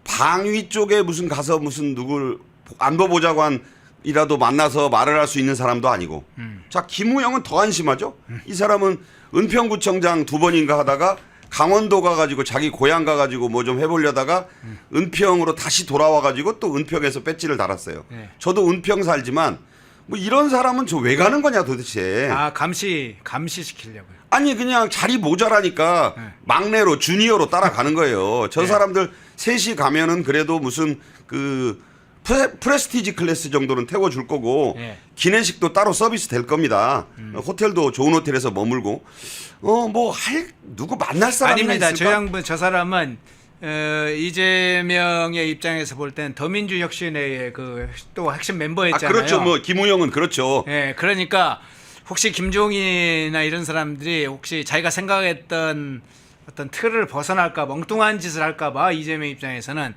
방위 쪽에 무슨 가서 무슨 누굴 안보보좌관이라도 만나서 말을 할 수 있는 사람도 아니고. 자, 김우영은 더 안심하죠. 이 사람은 은평구청장 2번인가 하다가 강원도 가가지고 자기 고향 가가지고 뭐 좀 해보려다가 은평으로 다시 돌아와가지고 또 은평에서 배지를 달았어요. 네. 저도 은평 살지만 뭐 이런 사람은 저 왜 가는 거냐 도대체. 감시시키려고요. 아니 그냥 자리 모자라니까 막내로 주니어로 따라가는 거예요. 저 네. 사람들 셋이 가면은 그래도 무슨 그 프레스티지 클래스 정도는 태워줄 거고 네. 기내식도 따로 서비스 될 겁니다. 호텔도 좋은 호텔에서 머물고 누구 만날 사람이 아닙니다. 있을까? 저 사람은 이재명의 입장에서 볼 땐 더민주혁신회의 그 또 핵심 멤버였잖아요. 그렇죠. 뭐 김우영은 그렇죠. 예, 그러니까 혹시 김종인이나 이런 사람들이 혹시 자기가 생각했던 어떤 틀을 벗어날까 멍뚱한 짓을 할까봐 이재명 입장에서는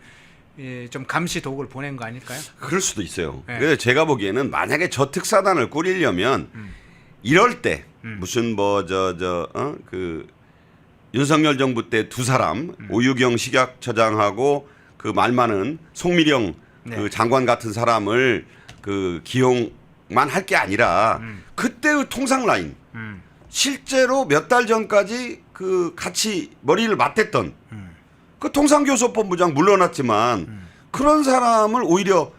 좀 감시 도구를 보낸 거 아닐까요? 그럴 수도 있어요. 네. 그래서 제가 보기에는 만약에 저 특사단을 꾸리려면 이럴 때 무슨 그 윤석열 정부 때 두 사람 오유경 식약처장하고 그 말 많은 송미령 네. 그 장관 같은 사람을 그 기용만 할 게 아니라 그때의 통상 라인 실제로 몇 달 전까지 그 같이 머리를 맞댔던 그 통상교섭본부장 물러났지만 그런 사람을 오히려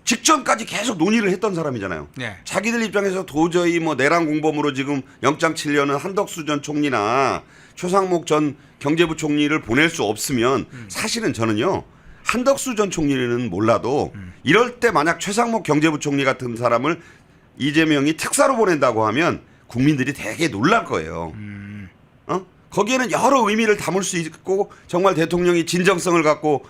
직전까지 계속 논의를 했던 사람이잖아요. 네. 자기들 입장에서 도저히 뭐 내란 공범으로 지금 영장 치려는 한덕수 전 총리나 최상목 전 경제부 총리를 보낼 수 없으면 사실은 저는요 한덕수 전 총리는 몰라도 이럴 때 만약 최상목 경제부총리 같은 사람을 이재명이 특사로 보낸다고 하면 국민들이 되게 놀랄 거예요. 거기에는 여러 의미를 담을 수 있고 정말 대통령이 진정성을 갖고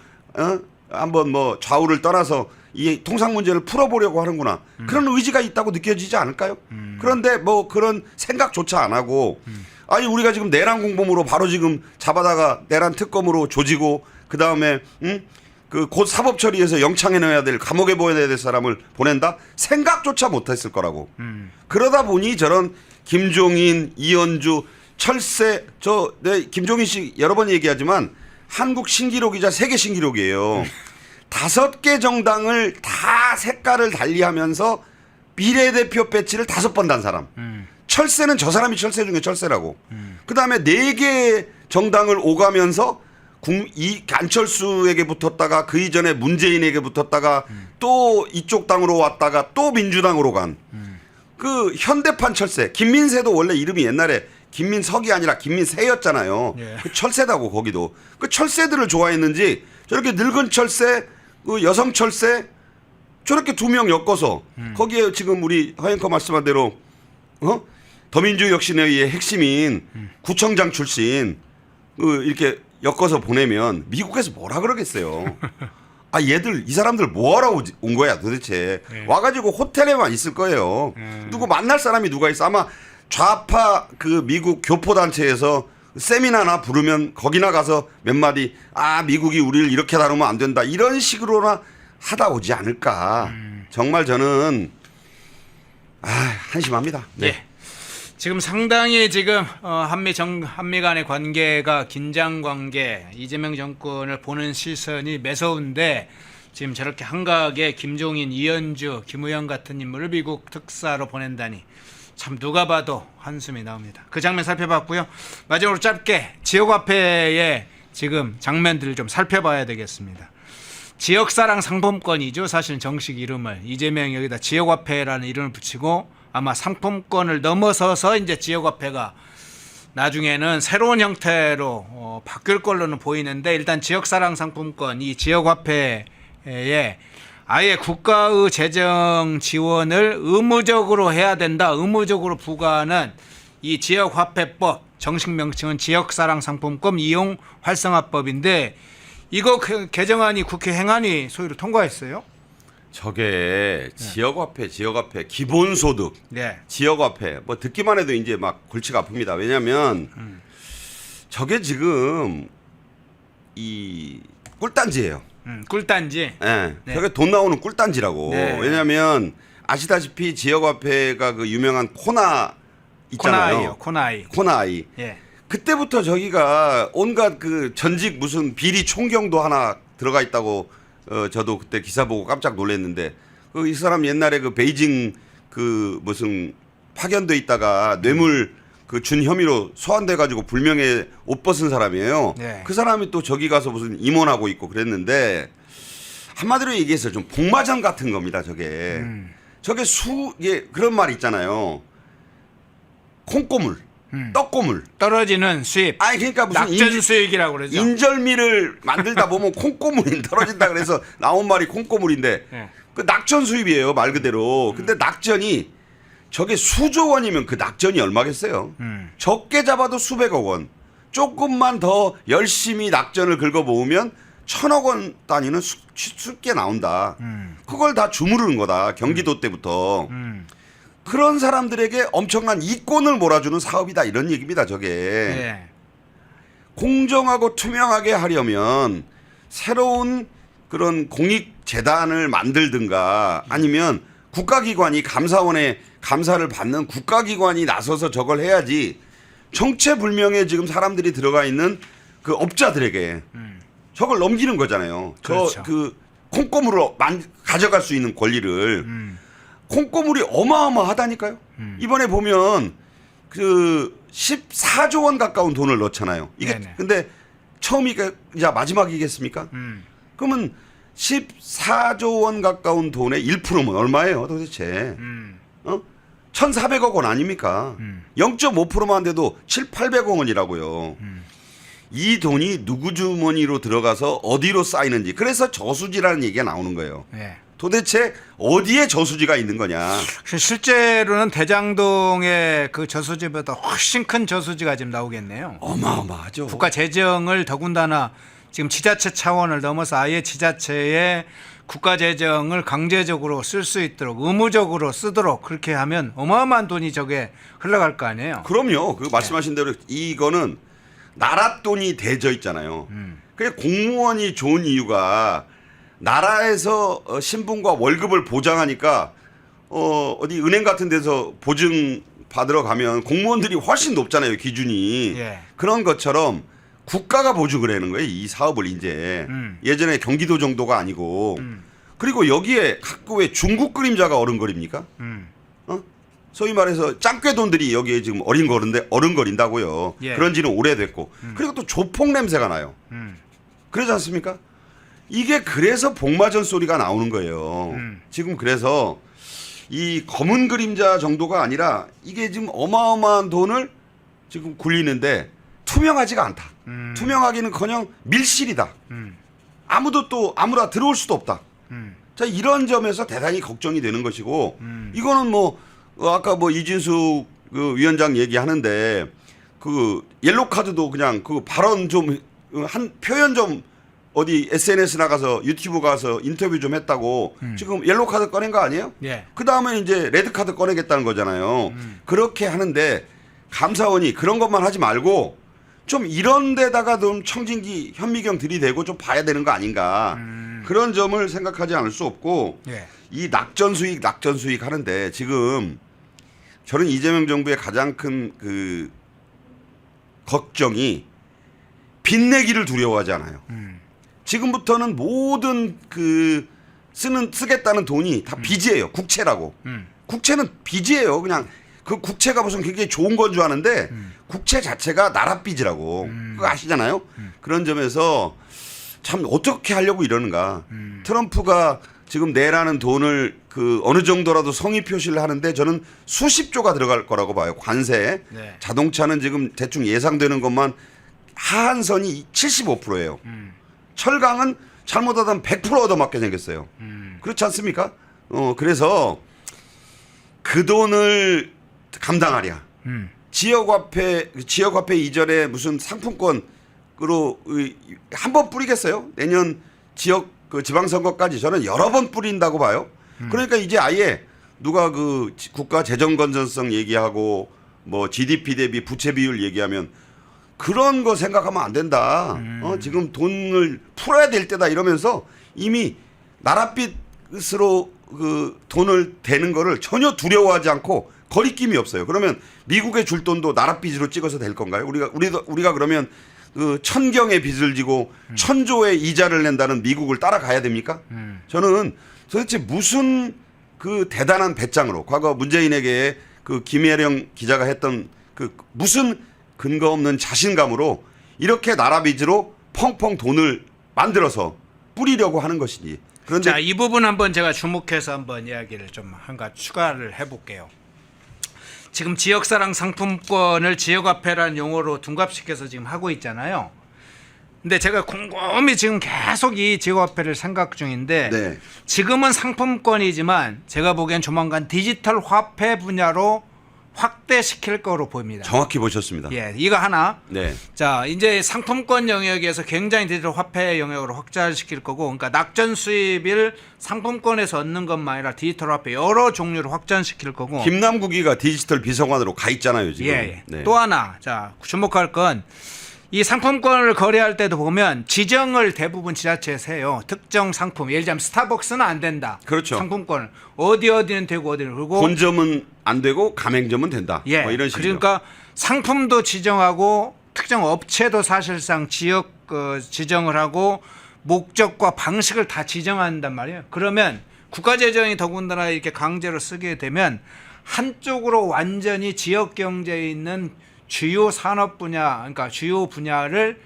한번 뭐 좌우를 떠나서 이 통상 문제를 풀어보려고 하는구나. 그런 의지가 있다고 느껴지지 않을까요? 그런데 뭐 그런 생각조차 안 하고 아니 우리가 지금 내란 공범으로 바로 지금 잡아다가 내란 특검으로 조지고 그다음에 그 곧 사법 처리해서 영창해 넣어야 될 감옥에 보내야 될 사람을 보낸다? 생각조차 못했을 거라고. 그러다 보니 저런 김종인, 이현주, 철새 김종인 씨 여러 번 얘기하지만 한국 신기록이자 세계 신기록이에요. 5개 정당을 다 색깔을 달리하면서 비례대표 배치를 5번 단 사람. 철새는 저 사람이 철새 중에 철새라고. 그다음에 4개 정당을 오가면서 이 안철수에게 붙었다가 그 이전에 문재인에게 붙었다가 또 이쪽 당으로 왔다가 또 민주당으로 간 그 현대판 철새. 김민세도 원래 이름이 옛날에 김민석이 아니라 김민세였잖아요. 예. 그 철새다고 거기도. 그 철새들을 좋아했는지 저렇게 늙은 철새, 그 여성 철새 저렇게 2명 엮어서 거기에 지금 우리 허앵커 말씀한 대로 더민주혁신회의의 핵심인 구청장 출신 이렇게 엮어서 보내면 미국에서 뭐라 그러겠어요. 아 얘들 이 사람들 뭐하러 온 거야 도대체. 네. 와가지고 호텔에만 있을 거예요. 누구 만날 사람이 누가 있어. 아마 좌파 그 미국 교포단체에서 세미나나 부르면 거기나 가서 몇 마디 미국이 우리를 이렇게 다루면 안 된다 이런 식으로나 하다 오지 않을까. 정말 저는 한심합니다. 네. 예. 지금 상당히 지금 한미 간의 관계가 긴장 관계, 이재명 정권을 보는 시선이 매서운데 지금 저렇게 한각에 김종인, 이현주, 김우영 같은 인물을 미국 특사로 보낸다니 참 누가 봐도 한숨이 나옵니다. 그 장면 살펴봤고요. 마지막으로 짧게 지역화폐의 지금 장면들을 좀 살펴봐야 되겠습니다. 지역사랑 상품권이죠. 사실 정식 이름을 이재명이 여기다 지역화폐라는 이름을 붙이고 아마 상품권을 넘어서서 이제 지역화폐가 나중에는 새로운 형태로 바뀔 걸로는 보이는데 일단 지역사랑 상품권 이 지역화폐에 아예 국가의 재정 지원을 의무적으로 해야 된다. 의무적으로 부과하는 이 지역화폐법 정식 명칭은 지역사랑 상품권 이용 활성화법인데 이거 개정안이 국회 행안위 소위로 통과했어요. 저게 지역화폐, 기본소득, 네. 지역화폐 뭐 듣기만 해도 이제 막 골치가 아픕니다. 왜냐하면 저게 지금 이 꿀단지예요. 꿀단지. 네. 네. 저게 돈 나오는 꿀단지라고. 네. 왜냐하면 아시다시피 지역화폐가 그 유명한 코나 있잖아요. 코나아이. 예. 그때부터 저기가 온갖 그 전직 무슨 비리 총경도 하나 들어가 있다고 저도 그때 기사 보고 깜짝 놀랐는데 이 사람 옛날에 그 베이징 그 무슨 파견돼 있다가 뇌물 그 준 혐의로 소환돼 가지고 불명예 옷 벗은 사람이에요. 네. 그 사람이 또 저기 가서 무슨 임원하고 있고 그랬는데 한마디로 얘기해서 좀 복마전 같은 겁니다. 저게 저게 이게 그런 말 있잖아요. 콩고물, 떡고물. 떨어지는 수입. 그러니까 무슨 낙전 수익이라고 그러죠. 인절미를 만들다 보면 콩고물이 떨어진다 그래서 나온 말이 콩고물인데 네. 그 낙전 수입이에요 말 그대로. 근데 낙전이 저게 수조 원이면 그 낙전이 얼마겠어요. 적게 잡아도 수백억 원. 조금만 더 열심히 낙전을 긁어 모으면 1,000억 원 단위는 쉽게 나온다. 그걸 다 주무르는 거다. 경기도 때부터. 그런 사람들에게 엄청난 이권을 몰아주는 사업이다 이런 얘기입니다. 저게. 네. 공정하고 투명하게 하려면 새로운 그런 공익재단을 만들든가 아니면 국가기관이 감사원에 감사를 받는 국가기관이 나서서 저걸 해야지 정체불명의 지금 사람들이 들어가 있는 그 업자들에게 저걸 넘기는 거잖아요. 그렇죠. 그 콩고물로 가져갈 수 있는 권리를 콩고물이 어마어마하다니까요. 이번에 보면 그 14조 원 가까운 돈을 넣잖아요. 이게 네네. 근데 처음이자 마지막이겠습니까? 그러면 14조 원 가까운 돈의 1%면 얼마예요, 도대체? 1,400억 원 아닙니까? 0.5%만 돼도 700, 800억 원이라고요. 이 돈이 누구 주머니로 들어가서 어디로 쌓이는지 그래서 저수지라는 얘기가 나오는 거예요. 예. 도대체 어디에 저수지가 있는 거냐. 실제로는 대장동의 그 저수지보다 훨씬 큰 저수지가 지금 나오겠네요. 어마어마하죠. 국가 재정을 더군다나 지금 지자체 차원을 넘어서 아예 지자체의 국가 재정을 강제적으로 쓸 수 있도록 의무적으로 쓰도록 그렇게 하면 어마어마한 돈이 저게 흘러갈 거 아니에요. 그럼요. 그 말씀하신 대로 이거는 나라 돈이 대져 있잖아요. 그래 공무원이 좋은 이유가 나라에서 신분과 월급을 보장하니까 어디 은행 같은 데서 보증 받으러 가면 공무원들이 훨씬 높잖아요. 기준이. 예. 그런 것처럼 국가가 보증을 하는 거예요. 이 사업을 이제. 예전에 경기도 정도가 아니고. 그리고 여기에 가끔 왜 중국 그림자가 어른거립니까? 소위 말해서 짱꾀돈들이 여기에 지금 어른거린다고요. 예. 그런 지는 오래됐고. 그리고 또 조폭 냄새가 나요. 그러지 않습니까? 이게 그래서 복마전 소리가 나오는 거예요. 지금 그래서 이 검은 그림자 정도가 아니라 이게 지금 어마어마한 돈을 지금 굴리는데 투명하지가 않다. 투명하기는커녕 밀실이다. 아무나 들어올 수도 없다. 자, 이런 점에서 대단히 걱정이 되는 것이고 이거는 뭐 아까 뭐 이진숙 그 위원장 얘기하는데 그 옐로 카드도 그냥 그 발언 좀 한 표현 좀 어디 SNS 나가서 유튜브 가서 인터뷰 좀 했다고 지금 옐로 카드 꺼낸 거 아니에요? 예. 그 다음에 이제 레드 카드 꺼내겠다는 거잖아요. 그렇게 하는데 감사원이 그런 것만 하지 말고 좀 이런 데다가 좀 청진기 현미경 들이대고 좀 봐야 되는 거 아닌가. 그런 점을 생각하지 않을 수 없고 예. 이 낙전 수익 하는데 지금 저는 이재명 정부의 가장 큰 그 걱정이 빚내기를 두려워하지 않아요. 지금부터는 모든 그 쓰겠다는 돈이 다 빚이에요. 국채라고. 국채는 빚이에요. 그냥 그 국채가 무슨 굉장히 좋은 건 줄 아는데 국채 자체가 나라 빚이라고. 그거 아시잖아요. 그런 점에서 참 어떻게 하려고 이러는가. 트럼프가 지금 내라는 돈을 그 어느 정도라도 성의 표시를 하는데 저는 수십조가 들어갈 거라고 봐요. 관세. 네. 자동차는 지금 대충 예상되는 것만 하한선이 75%예요. 철강은 잘못하다 100% 얻어맞게 생겼어요. 그렇지 않습니까? 그래서 그 돈을 감당하랴. 지역화폐 이전에 무슨 상품권으로 한 번 뿌리겠어요? 내년 지역 그 지방선거까지 저는 여러 번 뿌린다고 봐요. 그러니까 이제 아예 누가 그 국가 재정 건전성 얘기하고 뭐 GDP 대비 부채 비율 얘기하면 그런 거 생각하면 안 된다. 지금 돈을 풀어야 될 때다 이러면서 이미 나랏빚으로 그 돈을 대는 거를 전혀 두려워하지 않고 거리낌이 없어요. 그러면 미국에 줄 돈도 나랏빚으로 찍어서 될 건가요? 우리가 그러면 그 천경의 빚을 지고 천조의 이자를 낸다는 미국을 따라가야 됩니까? 저는 도대체 무슨 그 대단한 배짱으로 과거 문재인에게 그 김혜령 기자가 했던 그 무슨 근거 없는 자신감으로 이렇게 나라 빚으로 펑펑 돈을 만들어서 뿌리려고 하는 것이니. 그런데 자, 이 부분 한번 제가 주목해서 한번 이야기를 좀 한가 추가를 해볼게요. 지금 지역사랑 상품권을 지역화폐라는 용어로 둔갑시켜서 지금 하고 있잖아요. 근데 제가 곰곰이 지금 계속 이 지역화폐를 생각 중인데 네. 지금은 상품권이지만 제가 보기엔 조만간 디지털 화폐 분야로 확대시킬 거로 보입니다. 정확히 보셨습니다. 예, 이거 하나. 네. 자, 이제 상품권 영역에서 굉장히 디지털 화폐 영역으로 확장시킬 거고, 그러니까 낙전 수입을 상품권에서 얻는 것만 아니라 디지털 화폐 여러 종류로 확장시킬 거고. 김남국이가 디지털 비서관으로 가 있잖아요 지금. 예. 네. 또 하나, 자 주목할 건 이 상품권을 거래할 때도 보면 지정을 대부분 지자체에서 해요. 특정 상품, 예를 들자면 스타벅스는 안 된다. 그렇죠. 상품권 어디는 되고 어디는 그리고 본점은 안 되고 가맹점은 된다. 예. 뭐 이런 식으로. 그러니까 상품도 지정하고 특정 업체도 사실상 지역 지정을 하고 목적과 방식을 다 지정한단 말이에요. 그러면 국가재정이 더군다나 이렇게 강제로 쓰게 되면 한쪽으로 완전히 지역 경제에 있는 주요 산업 분야, 그러니까 주요 분야를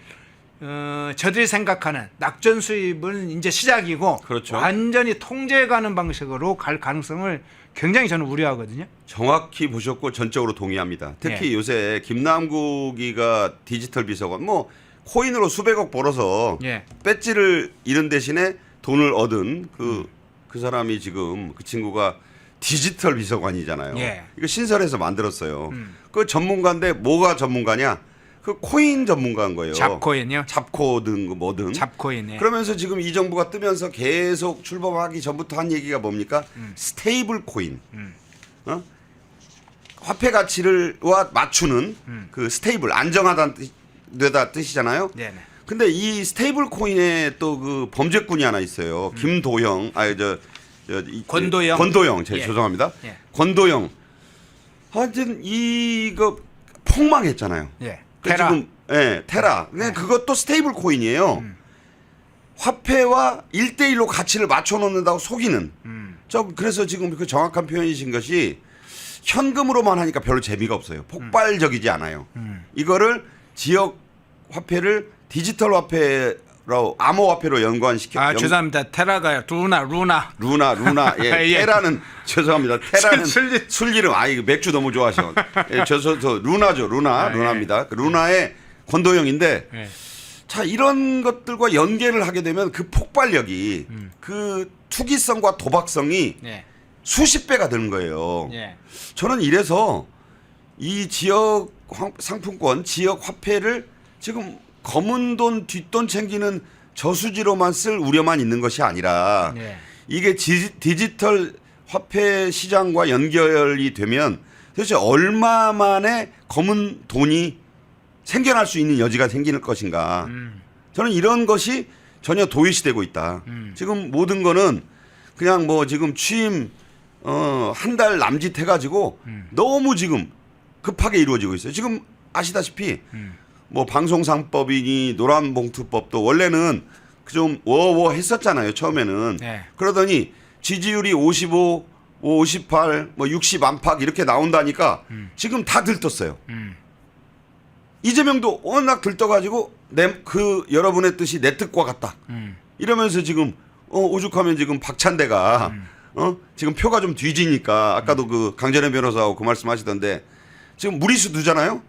저들이 생각하는 낙전 수입은 이제 시작이고 그렇죠. 완전히 통제가는 방식으로 갈 가능성을 굉장히 저는 우려하거든요. 정확히 보셨고 전적으로 동의합니다. 특히 예. 요새 김남국이가 디지털 비서관 뭐 코인으로 수백억 벌어서 예. 배지를 잃은 대신에 돈을 얻은 그 사람이 지금 그 친구가 디지털 비서관이잖아요. 예. 이거 신설해서 만들었어요. 그 전문가인데 뭐가 전문가냐? 그 코인 전문가인 거예요. 잡코인이요? 잡코든 뭐든. 잡코인. 예. 그러면서 지금 이 정부가 뜨면서 계속 출범하기 전부터 한 얘기가 뭡니까? 스테이블 코인. 어? 화폐 가치를와 맞추는 그 스테이블 안정하다는 뜻이잖아요. 네네. 근데 이 스테이블 코인에 또 그 범죄꾼이 하나 있어요. 김도영, 권도영. 권도영, 예. 죄송합니다. 예. 권도영. 하여튼 이거 폭망했잖아요. 예. 그 테라. 지금 테라. 그것도 스테이블 코인이에요. 화폐와 1대1로 가치를 맞춰 놓는다고 속이는. 그래서 지금 그 정확한 표현이신 것이 현금으로만 하니까 별로 재미가 없어요. 폭발적이지 않아요. 이거를 지역 화폐를 디지털 화폐로 암호화폐로 연관시켜. 죄송합니다. 테라가요. 루나. 예. 예. 테라는 죄송합니다. 테라는 술- 술 이름. 이거 맥주 너무 좋아하셔. 예, 저 루나죠. 루나입니다. 그 루나의 권도영인데 예. 자, 이런 것들과 연계를 하게 되면 그 폭발력이 그 투기성과 도박성이 예. 수십 배가 되는 거예요. 예. 저는 이래서 이 지역 상품권, 지역 화폐를 지금 검은 돈, 뒷돈 챙기는 저수지로만 쓸 우려만 있는 것이 아니라 예. 이게 디지털 화폐 시장과 연결이 되면 도대체 얼마 만에 검은 돈이 생겨날 수 있는 여지가 생기는 것인가. 저는 이런 것이 전혀 도외시되고 있다. 지금 모든 거는 그냥 뭐 지금 취임 한 달 남짓 해가지고 너무 지금 급하게 이루어지고 있어요. 지금 아시다시피 뭐 방송상법이니 노란봉투법도 원래는 좀 워워 했었잖아요. 처음에는. 네. 그러더니 지지율이 55, 58, 뭐 60 안팎 이렇게 나온다니까 지금 다 들떴어요. 이재명도 워낙 들떠가지고 여러분의 뜻이 내 뜻과 같다. 이러면서 지금 오죽하면 지금 박찬대가 지금 표가 좀 뒤지니까 아까도 그 강전혜 변호사하고 그 말씀하시던데 지금 무리수 두잖아요.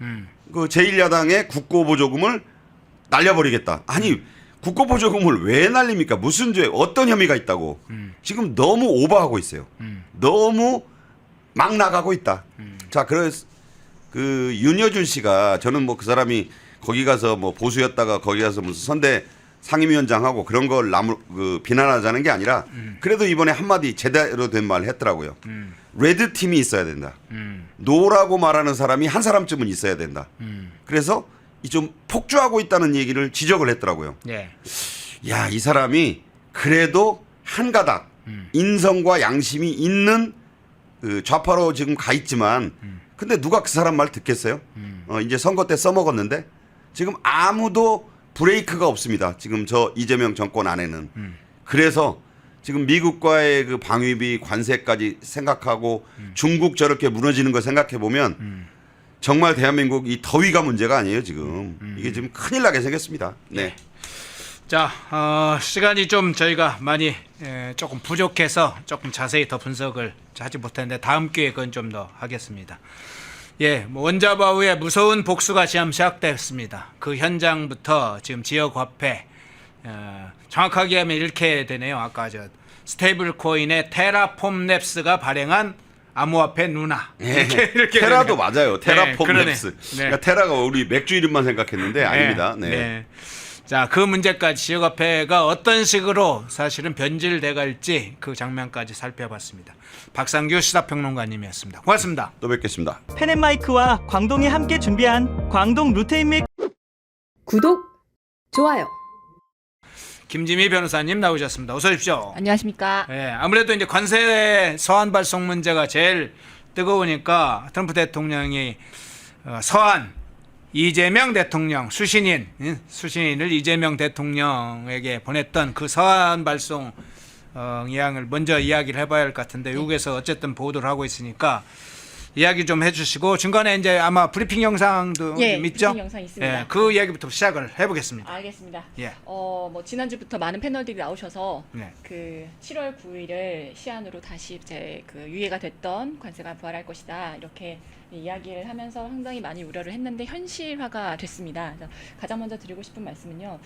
그 제1야당의 국고보조금을 날려버리겠다. 아니 국고보조금을 왜 날립니까? 무슨 죄, 어떤 혐의가 있다고? 지금 너무 오버하고 있어요. 너무 막 나가고 있다. 자, 그래서 그 윤여준 씨가 저는 뭐 그 사람이 거기 가서 뭐 보수였다가 거기 가서 무슨 선대 상임위원장하고 그런 걸 비난하자는 게 아니라 그래도 이번에 한마디 제대로 된 말 했더라고요. 레드 팀이 있어야 된다. 노라고 말하는 사람이 한 사람쯤은 있어야 된다. 그래서 좀 폭주하고 있다는 얘기를 지적을 했더라고요. 예. 야, 이 사람이 그래도 한 가닥 인성과 양심이 있는 그 좌파로 지금 가 있지만 근데 누가 그 사람 말 듣겠어요? 이제 선거 때 써먹었는데 지금 아무도 브레이크가 없습니다. 지금 저 이재명 정권 안에는. 그래서 지금 미국과의 그 방위비 관세까지 생각하고 중국 저렇게 무너지는 거 생각해 보면 정말 대한민국 이 더위가 문제가 아니에요 지금. 이게 지금 큰일 나게 생겼습니다. 네. 자, 시간이 좀 저희가 많이 조금 부족해서 조금 자세히 더 분석을 하지 못했는데 다음 기회에 그건 좀 더 하겠습니다. 예, 뭐 원자바우의 무서운 복수가 지금 시작됐습니다. 그 현장부터 지금 지역 화폐 정확하게 하면 이렇게 되네요. 아까 저 스테이블 코인의 테라폼랩스가 발행한 암호화폐 루나. 이렇게 테라도 되네요. 맞아요. 테라폼 그러네. 랩스. 네. 그러니까 테라가 우리 맥주 이름만 생각했는데 아닙니다. 네. 네. 자, 그 문제까지 지역화폐가 어떤 식으로 사실은 변질돼 갈지 그 장면까지 살펴봤습니다. 박상규 시사평론가님이었습니다. 고맙습니다. 또 뵙겠습니다. 펜앤마이크와 광동이 함께 준비한 광동 루테인맥 구독, 좋아요. 김지미 변호사님 나오셨습니다. 어서 오십시오. 안녕하십니까. 예, 아무래도 이제 관세 서한 발송 문제가 제일 뜨거우니까 트럼프 대통령이 서한 이재명 대통령 수신인을 이재명 대통령에게 보냈던 그 서한 발송 이양을 먼저 이야기를 해봐야 할 것 같은데 미국에서 어쨌든 보도를 하고 있으니까 이야기 좀 해주시고 중간에 이제 아마 브리핑 영상도 예, 좀 있죠? 브리핑 영상 있습니다. 예, 그 이야기부터 시작을 해보겠습니다. 알겠습니다. 예. 뭐 지난주부터 많은 패널들이 나오셔서 네. 그 7월 9일을 시한으로 다시 그 유예가 됐던 관세가 부활할 것이다 이렇게 이야기를 하면서 상당히 많이 우려를 했는데 현실화가 됐습니다. 그래서 가장 먼저 드리고 싶은 말씀은요.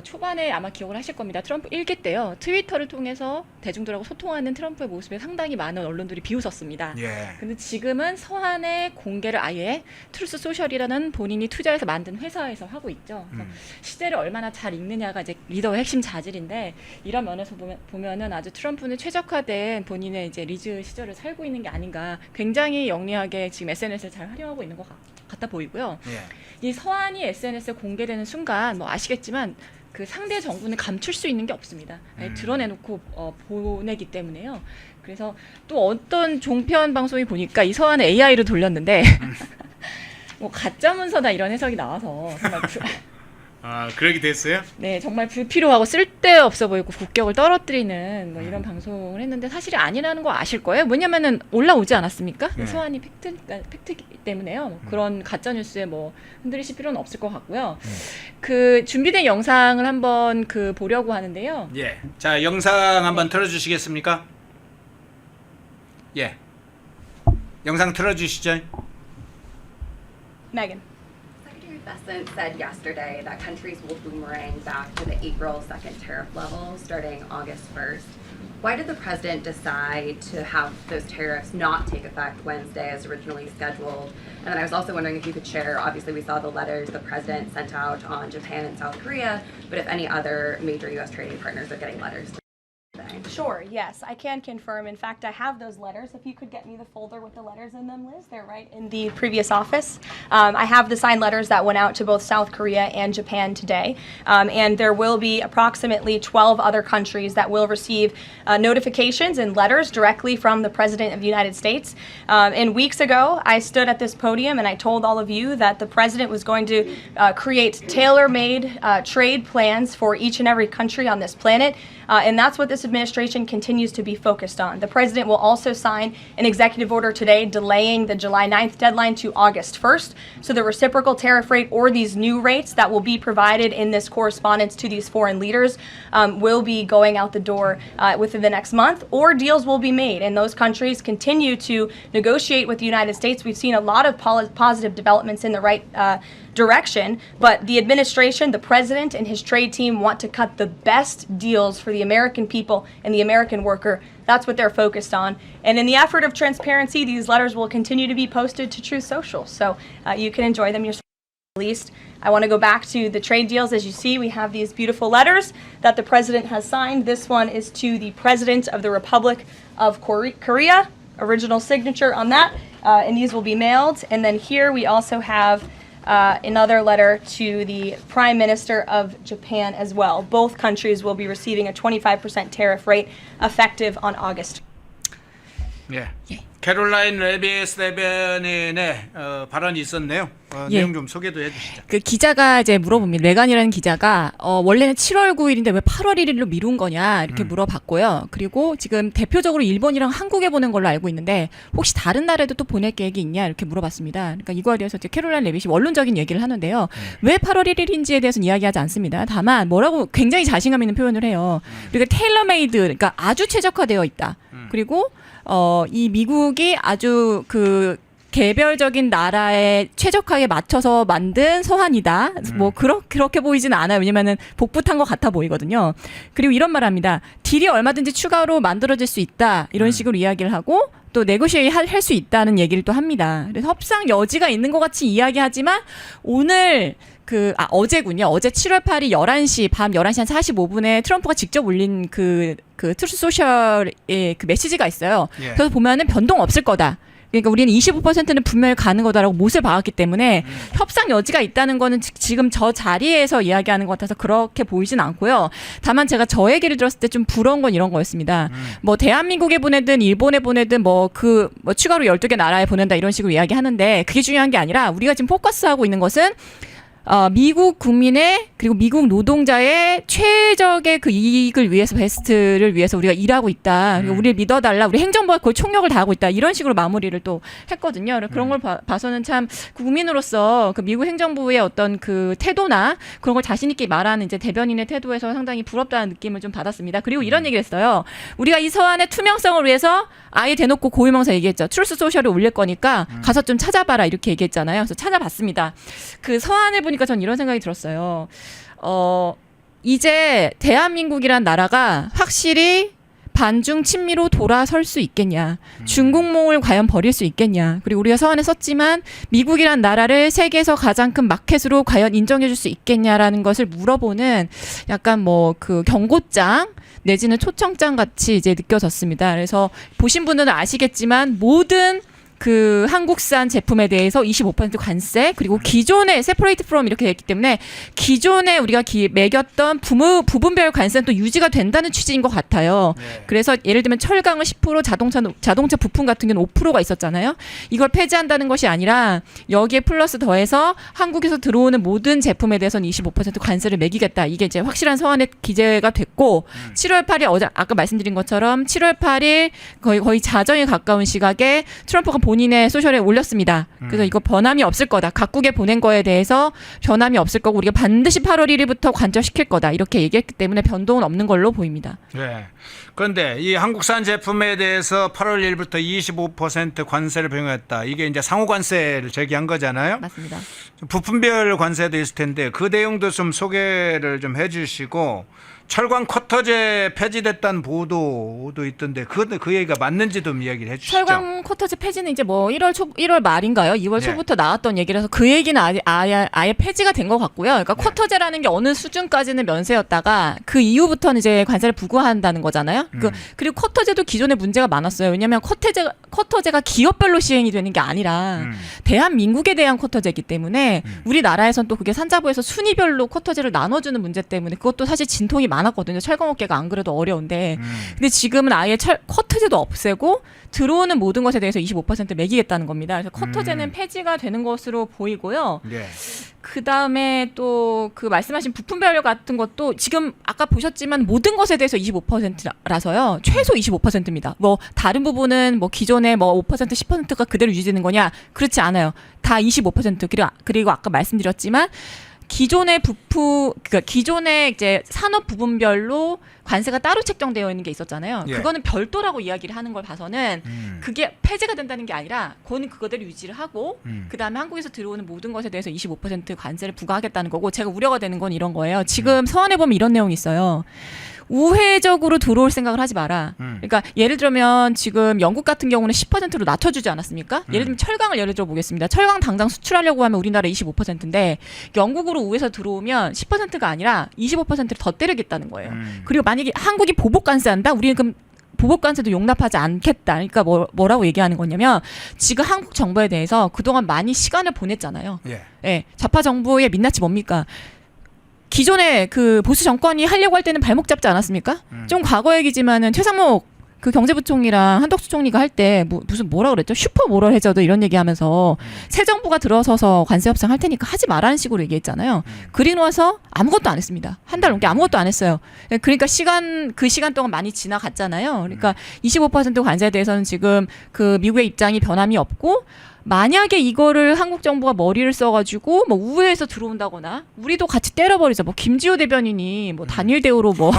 초반에 아마 기억을 하실 겁니다. 트럼프 1기 때요. 트위터를 통해서 대중들하고 소통하는 트럼프의 모습에 상당히 많은 언론들이 비웃었습니다. 예. 근데 지금은 서한의 공개를 아예 트루스 소셜이라는 본인이 투자해서 만든 회사에서 하고 있죠. 그래서 시대를 얼마나 잘 읽느냐가 이제 리더의 핵심 자질인데 이런 면에서 보면은 아주 트럼프는 최적화된 본인의 이제 리즈 시절을 살고 있는 게 아닌가. 굉장히 영리하게 지금 SNS를 잘 활용하고 있는 것 같아 보이고요. 예. 이 서한이 SNS에 공개되는 순간 뭐 아시겠지만 그 상대 정부는 감출 수 있는 게 없습니다. 아예 드러내놓고 보내기 때문에요. 그래서 또 어떤 종편 방송이 보니까 이 서한을 AI로 돌렸는데 뭐 가짜 문서다 이런 해석이 나와서 정말 그러게 됐어요? 네, 정말 불필요하고 쓸데없어 보이고 국격을 떨어뜨리는 뭐 이런 방송을 했는데 사실이 아니라는 거 아실 거예요. 뭐냐면은 올라오지 않았습니까? 네. 소환이 팩트이기 때문에요. 뭐 그런 가짜 뉴스에 뭐 흔들리실 필요는 없을 것 같고요. 그 준비된 영상을 한번 그 보려고 하는데요. 예. 자, 영상 한번 틀어주시겠습니까? 예. 영상 틀어주시죠. Megan. Secretary Bessent said yesterday that countries will boomerang back to the April 2nd tariff level starting August 1st. Why did the president decide to have those tariffs not take effect Wednesday as originally scheduled? And then I was also wondering if you could share, obviously we saw the letters the president sent out on Japan and South Korea, but if any other major U.S. trading partners are getting letters today. Sure, yes, I can confirm. In fact, I have those letters. If you could get me the folder with the letters in them, Liz, they're right in the previous office. I have the signed letters that went out to both South Korea and Japan today. And there will be approximately 12 other countries that will receive notifications and letters directly from the President of the United States. And weeks ago, I stood at this podium and I told all of you that the President was going to create tailor-made trade plans for each and every country on this planet. And that's what this administration continues to be focused on. The president will also sign an executive order today delaying the July 9th deadline to August 1st. So the reciprocal tariff rate or these new rates that will be provided in this correspondence to these foreign leaders will be going out the door within the next month, or deals will be made. And those countries continue to negotiate with the United States. We've seen a lot of positive developments in the right direction, but the administration, the president, and his trade team want to cut the best deals for the American people and the American worker. That's what they're focused on. And in the effort of transparency, these letters will continue to be posted to Truth Social, so you can enjoy them yourself. Least. I want to go back to the trade deals. As you see, we have these beautiful letters that the president has signed. This one is to the President of the Republic of Korea, original signature on that, and these will be mailed. And then here we also have another letter to the Prime Minister of Japan as well. Both countries will be receiving a 25% tariff rate effective on August. 예. 캐롤라인 레비스 대변인의 발언이 있었네요. 예. 내용 좀 소개도 해주시죠. 그 기자가 이제 물어봅니다. 레간이라는 기자가 원래는 7월 9일인데 왜 8월 1일로 미룬 거냐 이렇게 물어봤고요. 그리고 지금 대표적으로 일본이랑 한국에 보낸 걸로 알고 있는데 혹시 다른 나라에도 또 보낼 계획이 있냐 이렇게 물어봤습니다. 그러니까 이거에 대해서 이제 캐롤라인 레빗이 원론적인 얘기를 하는데요. 왜 8월 1일인지에 대해서는 이야기하지 않습니다. 다만 뭐라고 굉장히 자신감 있는 표현을 해요. 우리가 테일러메이드, 그러니까 아주 최적화되어 있다. 그리고 이 미국이 아주 그 개별적인 나라에 최적화에 맞춰서 만든 서한이다. 뭐 그렇게 보이지는 않아요. 왜냐면은 복붙한 것 같아 보이거든요. 그리고 이런 말합니다. 딜이 얼마든지 추가로 만들어질 수 있다. 이런 식으로 이야기를 하고 또 네고시에이트 할 수 있다는 얘기를 또 합니다. 그래서 협상 여지가 있는 것 같이 이야기하지만 오늘 어제군요. 어제 7월 8일 11시, 밤 11시 한 45분에 트럼프가 직접 올린 그 트루스 소셜의 그 메시지가 있어요. 예. 그래서 보면은 변동 없을 거다. 그러니까 우리는 25%는 분명히 가는 거다라고 못을 박았기 때문에 협상 여지가 있다는 거는 지금 저 자리에서 이야기하는 것 같아서 그렇게 보이진 않고요. 다만 제가 저 얘기를 들었을 때 좀 부러운 건 이런 거였습니다. 뭐 대한민국에 보내든 일본에 보내든 뭐 추가로 12개 나라에 보낸다 이런 식으로 이야기하는데 그게 중요한 게 아니라 우리가 지금 포커스하고 있는 것은 미국 국민의 그리고 미국 노동자의 최적의 그 이익을 위해서 베스트를 위해서 우리가 일하고 있다. 그리고 우리를 믿어달라. 우리 행정부가 거의 총력을 다하고 있다. 이런 식으로 마무리를 또 했거든요. 그런 걸 봐서는 참 국민으로서 그 미국 행정부의 어떤 그 태도나 그런 걸 자신 있게 말하는 이제 대변인의 태도에서 상당히 부럽다는 느낌을 좀 받았습니다. 그리고 이런 얘기를 했어요. 우리가 이 서한의 투명성을 위해서 아예 대놓고 고유명사 얘기했죠. 트루스 소셜에 올릴 거니까 가서 좀 찾아봐라 이렇게 얘기했잖아요. 그래서 찾아봤습니다. 그 서한을 보니까 전 이런 생각이 들었어요. 이제 대한민국이란 나라가 확실히 반중 친미로 돌아설 수 있겠냐. 중국몽을 과연 버릴 수 있겠냐. 그리고 우리가 서한에 썼지만 미국이란 나라를 세계에서 가장 큰 마켓으로 과연 인정해 줄 수 있겠냐라는 것을 물어보는 약간 뭐 그 경고장 내지는 초청장 같이 이제 느껴졌습니다. 그래서 보신 분들은 아시겠지만 모든 그 한국산 제품에 대해서 25% 관세 그리고 기존의 세퍼레이트 프롬 이렇게 됐기 때문에 기존에 우리가 매겼던 부분별 관세는 또 유지가 된다는 취지인 것 같아요. 네. 그래서 예를 들면 철강은 10% 자동차 부품 같은 경우는 5%가 있었잖아요. 이걸 폐지한다는 것이 아니라 여기에 플러스 더해서 한국에서 들어오는 모든 제품에 대해서는 25% 관세를 매기겠다. 이게 이제 확실한 서한에 기재가 됐고 7월 8일 어제 아까 말씀드린 것처럼 7월 8일 거의 자정에 가까운 시각에 트럼프가 본인의 소셜에 올렸습니다. 그래서 이거 변함이 없을 거다. 각국에 보낸 거에 대해서 변함이 없을 거고 우리가 반드시 8월 1일부터 관철시킬 거다. 이렇게 얘기했기 때문에 변동은 없는 걸로 보입니다. 네. 그런데 이 한국산 제품에 대해서 8월 1일부터 25% 관세를 적용했다. 이게 이제 상호 관세를 제기한 거잖아요. 맞습니다. 부품별 관세도 있을 텐데 그 내용도 좀 소개를 좀 해주시고 철강 커터제 폐지됐다는 보도도 있던데 그 얘기가 맞는지 좀 이야기를 해주시죠. 철강 커터제 폐지는 이제 뭐 1월 말인가요? 2월 네. 초부터 나왔던 얘기라서 그 얘기는 아예 폐지가 된 것 같고요. 그러니까 네. 커터제라는 게 어느 수준까지는 면세였다가 그 이후부터는 이제 관세를 부과한다는 거잖아요. 그리고 커터제도 기존에 문제가 많았어요. 왜냐하면 커터제가 기업별로 시행이 되는 게 아니라 대한민국에 대한 커터제이기 때문에 우리나라에선 또 그게 산자부에서 순위별로 커터제를 나눠주는 문제 때문에 그것도 사실 진통이 많았거든요. 철강업계가 안 그래도 어려운데. 근데 지금은 아예 커터제도 없애고 들어오는 모든 것에 대해서 25% 매기겠다는 겁니다. 그래서 커터제는 폐지가 되는 것으로 보이고요. 네. 그 다음에 또 그 말씀하신 부품별 같은 것도 지금 아까 보셨지만 모든 것에 대해서 25%라서요. 최소 25%입니다. 뭐 다른 부분은 뭐 기존에 뭐 5% 10%가 그대로 유지되는 거냐? 그렇지 않아요. 다 25% 그리고 아까 말씀드렸지만 기존의 그러니까 기존의 이제 산업 부분별로 관세가 따로 책정되어 있는 게 있었잖아요. 예. 그거는 별도라고 이야기를 하는 걸 봐서는 그게 폐지가 된다는 게 아니라 그거는 그거대로 유지를 하고 그다음에 한국에서 들어오는 모든 것에 대해서 25% 관세를 부과하겠다는 거고 제가 우려가 되는 건 이런 거예요. 지금 서한에 보면 이런 내용이 있어요. 우회적으로 들어올 생각을 하지 마라. 그러니까 예를 들면 지금 영국 같은 경우는 10%로 낮춰주지 않았습니까? 예를 들면 철강을 예를 들어 보겠습니다. 철강 당장 수출하려고 하면 우리나라 25%인데 영국으로 우회서 들어오면 10%가 아니라 25%를 더 때리겠다는 거예요. 그리고 만약에 한국이 보복 관세한다? 우리는 그럼 보복 관세도 용납하지 않겠다. 그러니까 뭐라고 얘기하는 거냐면 지금 한국 정부에 대해서 그동안 많이 시간을 보냈잖아요. 예. 예, 좌파 정부의 민낯이 뭡니까? 기존에 그 보수 정권이 하려고 할 때는 발목 잡지 않았습니까? 좀 과거 얘기지만은 최상목 그 경제부총리랑 한덕수 총리가 할 때 무슨 뭐라 그랬죠? 슈퍼 모럴 해저드 이런 얘기하면서 새 정부가 들어서서 관세 협상 할 테니까 하지 말라는 식으로 얘기했잖아요. 그리고 와서 아무것도 안 했습니다. 한 달 넘게 아무것도 안 했어요. 그러니까 그 시간 동안 많이 지나갔잖아요. 그러니까 25% 관세에 대해서는 지금 그 미국의 입장이 변함이 없고 만약에 이거를 한국 정부가 머리를 써가지고 뭐 우회해서 들어온다거나 우리도 같이 때려버리자. 뭐 김지호 대변인이 뭐 단일 대우로 뭐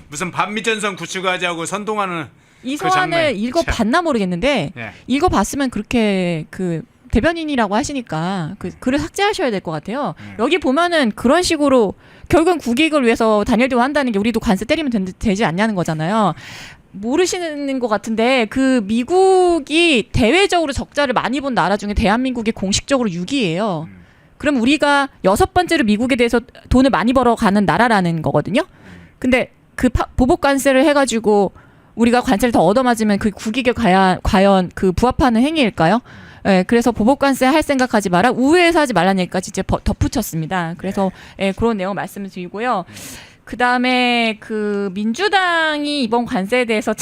무슨 반미전선 구축하자고 선동하는 이 그 서한을 장면. 읽어봤나 모르겠는데 예. 읽어봤으면 그렇게 그 대변인이라고 하시니까 그 글을 삭제하셔야 될 것 같아요. 여기 보면은 그런 식으로 결국은 국익을 위해서 단일 대우 한다는 게 우리도 관세 때리면 되지 않냐는 거잖아요. 모르시는 것 같은데 그 미국이 대외적으로 적자를 많이 본 나라 중에 대한민국이 공식적으로 6위예요. 그럼 우리가 6번째로 미국에 대해서 돈을 많이 벌어가는 나라라는 거거든요. 근데 그 보복 관세를 해가지고 우리가 관세를 더 얻어맞으면 그 국익에 과연 그 부합하는 행위일까요? 예, 그래서 보복 관세 할 생각하지 마라. 우회해서 하지 말라는 얘기까지 이제 덧붙였습니다. 그래서 예, 그런 내용 말씀을 드리고요. 그 다음에 그 민주당이 이번 관세에 대해서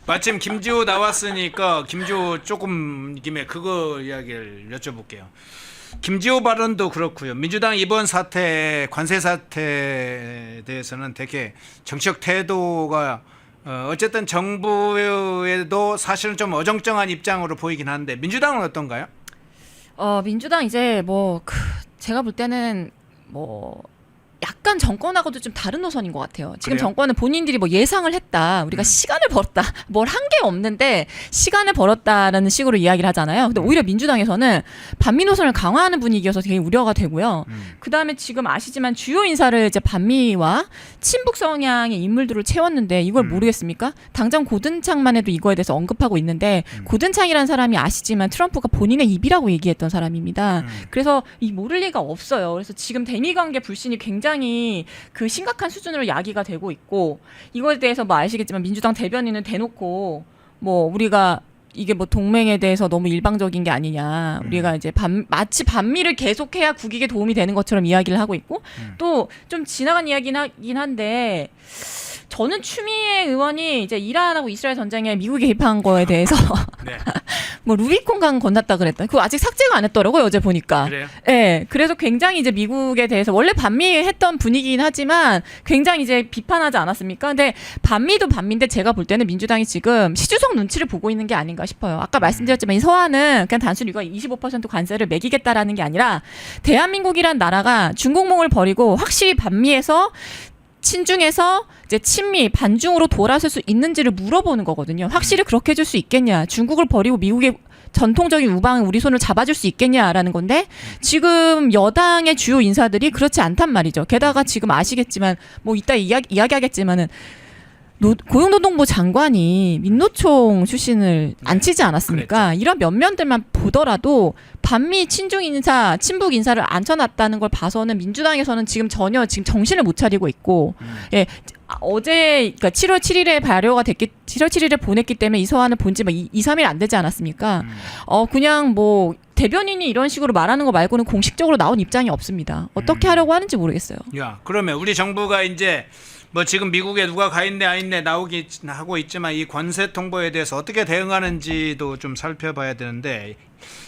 마침 김지호 나왔으니까 김지호 조금 김에 그거 이야기를 여쭤볼게요. 김지호 발언도 그렇고요. 민주당 이번 사태 관세 사태에 대해서는 되게 정치적 태도가 어쨌든 정부에도 사실은 좀 어정쩡한 입장으로 보이긴 하는데 민주당은 어떤가요? 민주당 이제 제가 볼 때는 약간 정권하고도 좀 다른 노선인 것 같아요. 지금 그래요? 정권은 본인들이 예상을 했다. 우리가 시간을 벌었다. 뭘 한 게 없는데 시간을 벌었다라는 식으로 이야기를 하잖아요. 근데 오히려 민주당에서는 반미 노선을 강화하는 분위기여서 되게 우려가 되고요. 그다음에 지금 아시지만 주요 인사를 이제 반미와 친북 성향의 인물들을 채웠는데 이걸 모르겠습니까? 당장 고든창만 해도 이거에 대해서 언급하고 있는데 고든창이라는 사람이 아시지만 트럼프가 본인의 입이라고 얘기했던 사람입니다. 그래서 이 모를 리가 없어요. 그래서 지금 대미 관계 불신이 굉장히 그 심각한 수준으로 야기가 되고 있고 이거에 대해서 아시겠지만 민주당 대변인은 대놓고 우리가 이게 동맹에 대해서 너무 일방적인 게 아니냐. 우리가 이제 마치 반미를 계속해야 국익에 도움이 되는 것처럼 이야기를 하고 있고 또 좀 지나간 이야기긴 한데 저는 추미애 의원이 이제 이란하고 이스라엘 전쟁에 미국이 개입한 거에 대해서 네. 루비콘강 건넜다 그랬다. 그거 아직 삭제가 안 했더라고요, 어제 보니까. 그래요? 네, 그래서 굉장히 이제 미국에 대해서 원래 반미했던 분위기긴 하지만 굉장히 이제 비판하지 않았습니까? 근데 반미도 반미인데 제가 볼 때는 민주당이 지금 시주석 눈치를 보고 있는 게 아닌가 싶어요. 아까 말씀드렸지만 이 서한은 그냥 단순히 이거 25% 관세를 매기겠다라는 게 아니라 대한민국이란 나라가 중국몽을 버리고 확실히 반미에서 친중에서 이제 친미 반중으로 돌아설 수 있는지를 물어보는 거거든요. 확실히 그렇게 해줄 수 있겠냐? 중국을 버리고 미국의 전통적인 우방은 우리 손을 잡아줄 수 있겠냐라는 건데 지금 여당의 주요 인사들이 그렇지 않단 말이죠. 게다가 지금 아시겠지만 이따 이야기하겠지만은 고용노동부 장관이 민노총 출신을 앉히지 않았습니까? 이런 면면들만 보더라도 반미 친중 인사, 친북 인사를 앉혀놨다는 걸 봐서는 민주당에서는 지금 전혀 정신을 못 차리고 있고, 어제 그러니까 7월 7일에 발효가 됐기, 7월 7일에 보냈기 때문에 이 서한을 본지 2, 3일 안 되지 않았습니까? 그냥 대변인이 이런 식으로 말하는 거 말고는 공식적으로 나온 입장이 없습니다. 어떻게 하려고 하는지 모르겠어요. 야, 그러면 우리 정부가 이제 지금 미국에 누가 가 있네 안 있네 나오기 하고 있지만 이 관세 통보에 대해서 어떻게 대응하는지도 좀 살펴봐야 되는데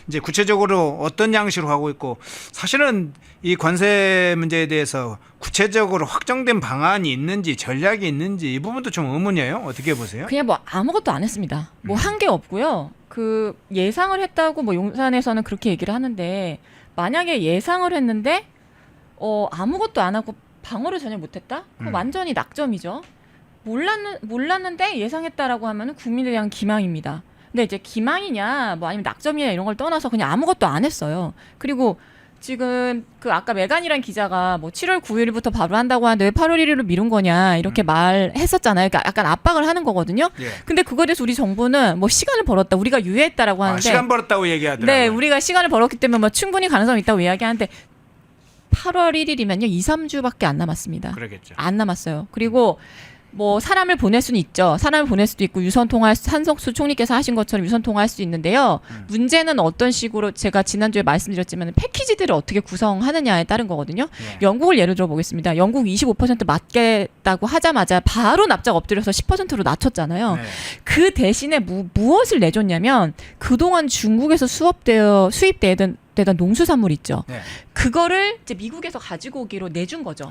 이제 구체적으로 어떤 양식으로 하고 있고 사실은 이 관세 문제에 대해서 구체적으로 확정된 방안이 있는지 전략이 있는지 이 부분도 좀 의문이에요. 어떻게 보세요? 그냥 아무것도 안 했습니다. 한 게 없고요. 그 예상을 했다고 용산에서는 그렇게 얘기를 하는데 만약에 예상을 했는데 아무것도 안 하고 방어를 전혀 못했다? 그럼 완전히 낙점이죠. 몰랐는데 예상했다라고 하면은 국민에 대한 기망입니다. 근데 이제 기망이냐, 아니면 낙점이냐 이런 걸 떠나서 그냥 아무것도 안 했어요. 그리고 지금 아까 메간이란 기자가 7월 9일부터 바로 한다고 하는데 왜 8월 1일로 미룬 거냐 이렇게 말했었잖아요. 그러니까 약간 압박을 하는 거거든요. 예. 근데 그거에 대해서 우리 정부는 시간을 벌었다. 우리가 유예했다라고 하는데 시간 벌었다고 얘기하더라고요. 네, 우리가 시간을 벌었기 때문에 충분히 가능성이 있다고 이야기하는데 8월 1일이면요 2, 3주밖에 안 남았습니다. 그러겠죠. 안 남았어요. 그리고 사람을 보낼 수는 있죠. 사람을 보낼 수도 있고 한석수 총리께서 하신 것처럼 유선 통화할 수 있는데요. 문제는 어떤 식으로 제가 지난주에 말씀드렸지만 패키지들을 어떻게 구성하느냐에 따른 거거든요. 영국을 예를 들어 보겠습니다. 영국 25% 맞겠다고 하자마자 바로 납작 엎드려서 10%로 낮췄잖아요. 네. 그 대신에 무엇을 내줬냐면 그동안 중국에서 수입되던 농수산물 있죠. 네. 그거를 이제 미국에서 가지고 오기로 내준 거죠.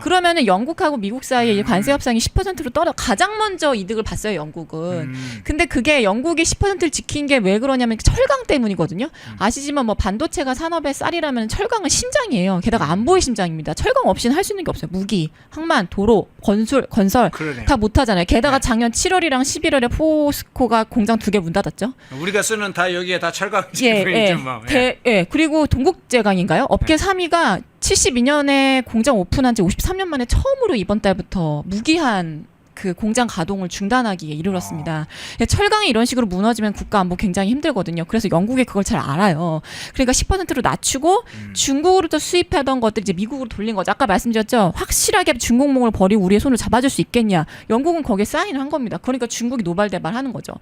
그러면은 영국하고 미국 사이에 관세 협상이 10%로 가장 먼저 이득을 봤어요, 영국은. 근데 그게 영국이 10%를 지킨 게 왜 그러냐면 철강 때문이거든요. 아시지만 반도체가 산업의 쌀이라면 철강은 심장이에요. 게다가 안보의 심장입니다. 철강 없이는 할 수 있는 게 없어요. 무기, 항만, 도로, 건설 그러네요. 다 못 하잖아요. 게다가 작년 7월이랑 11월에 포스코가 공장 2개 문 닫았죠. 우리가 쓰는 다 여기에 다 철강 제품이죠. 그리고 동국제강인가요? 업계 3위가 72년에 공장 오픈한 지 53년 만에 처음으로 이번 달부터 무기한 그 공장 가동을 중단하기에 이르렀습니다. 철강이 이런 식으로 무너지면 국가 안보 굉장히 힘들거든요. 그래서 영국이 그걸 잘 알아요. 그러니까 10%로 낮추고 중국으로부터 수입하던 것들 이제 미국으로 돌린 거죠. 아까 말씀드렸죠. 확실하게 중국몽을 버리고 우리의 손을 잡아줄 수 있겠냐. 영국은 거기에 사인을 한 겁니다. 그러니까 중국이 노발대발하는 거죠.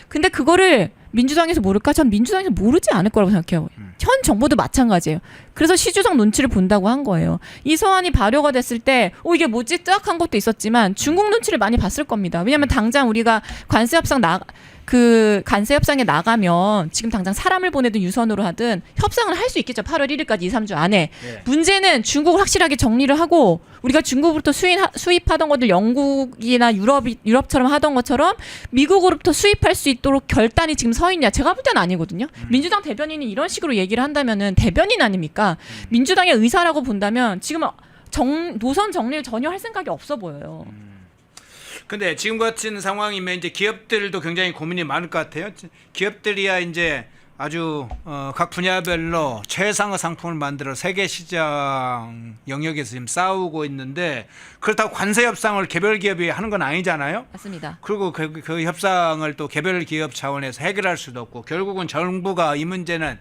근데 그거를 민주당에서 모를까? 전 민주당에서 모르지 않을 거라고 생각해요. 현 정부도 마찬가지예요. 그래서 시주석 눈치를 본다고 한 거예요. 이 서한이 발효가 됐을 때 이게 뭐지? 뜨악한 것도 있었지만 중국 눈치를 많이 봤을 겁니다. 왜냐하면 당장 우리가 관세 협상 그 관세 협상에 나가면 지금 당장 사람을 보내든 유선으로 하든 협상을 할 수 있겠죠. 8월 1일까지 2, 3주 안에. 예. 문제는 중국을 확실하게 정리를 하고 우리가 중국으로부터 수입하던 것들 영국이나 유럽처럼 하던 것처럼 미국으로부터 수입할 수 있도록 결단이 지금 서 있냐. 제가 볼 때는 아니거든요. 민주당 대변인이 이런 식으로 얘기를 한다면은 대변인 아닙니까? 민주당의 의사라고 본다면 지금 노선 정리를 전혀 할 생각이 없어 보여요. 근데 지금 같은 상황이면 이제 기업들도 굉장히 고민이 많을 것 같아요. 기업들이야 이제 아주 각 분야별로 최상의 상품을 만들어 세계 시장 영역에서 지금 싸우고 있는데 그렇다고 관세 협상을 개별 기업이 하는 건 아니잖아요. 맞습니다. 그리고 그 협상을 또 개별 기업 차원에서 해결할 수도 없고 결국은 정부가 이 문제는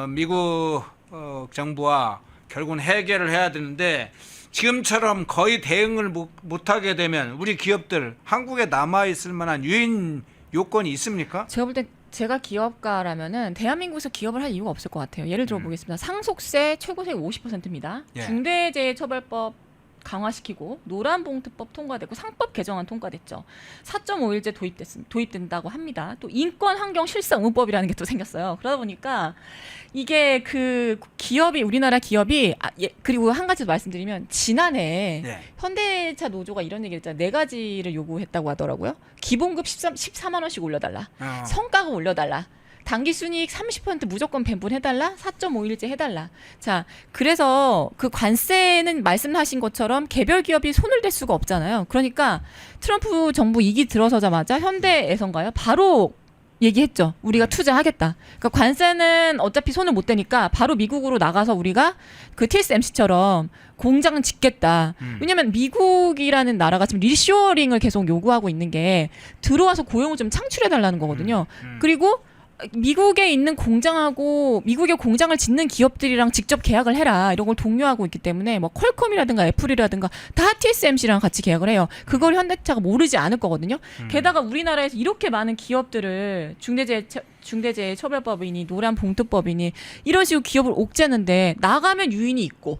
미국 정부와 결국은 해결을 해야 되는데 지금처럼 거의 대응을 못하게 되면 우리 기업들 한국에 남아있을 만한 유인 요건이 있습니까? 제가 볼 때 제가 기업가라면은 대한민국에서 기업을 할 이유가 없을 것 같아요. 예를 들어 보겠습니다. 상속세 최고세가 50%입니다. 예. 중대재해처벌법 강화시키고 노란봉투법 통과됐고 상법 개정안 통과됐죠. 4.5일제 도입된다고 합니다. 또 인권 환경 실사 의무법이라는 게 또 생겼어요. 그러다 보니까 이게 그 기업이 우리나라 기업이 그리고 한 가지 더 말씀드리면 지난해 네. 현대차 노조가 이런 얘기를 했잖아요. 네 가지를 요구했다고 하더라고요. 기본급 14만 원씩 올려달라. 성과급 올려달라. 당기 순이익 30% 무조건 배분해달라. 4.5일제 해달라. 자, 그래서 그 관세는 말씀하신 것처럼 개별 기업이 손을 댈 수가 없잖아요. 그러니까 트럼프 정부 2기 들어서자마자 현대에선가요? 바로 얘기했죠. 우리가 투자하겠다. 그러니까 관세는 어차피 손을 못 대니까 바로 미국으로 나가서 우리가 그 TSMC처럼 공장을 짓겠다. 왜냐면 미국이라는 나라가 지금 리쇼어링을 계속 요구하고 있는 게 들어와서 고용을 좀 창출해달라는 거거든요. 그리고 미국에 있는 공장하고 미국의 공장을 짓는 기업들이랑 직접 계약을 해라 이런 걸 독려하고 있기 때문에 뭐 퀄컴이라든가 애플이라든가 다 TSMC랑 같이 계약을 해요. 그걸 현대차가 모르지 않을 거거든요. 게다가 우리나라에서 이렇게 많은 기업들을 중대재해처벌법이니 노란봉투법이니 이런 식으로 기업을 옥죄는데 나가면 유인이 있고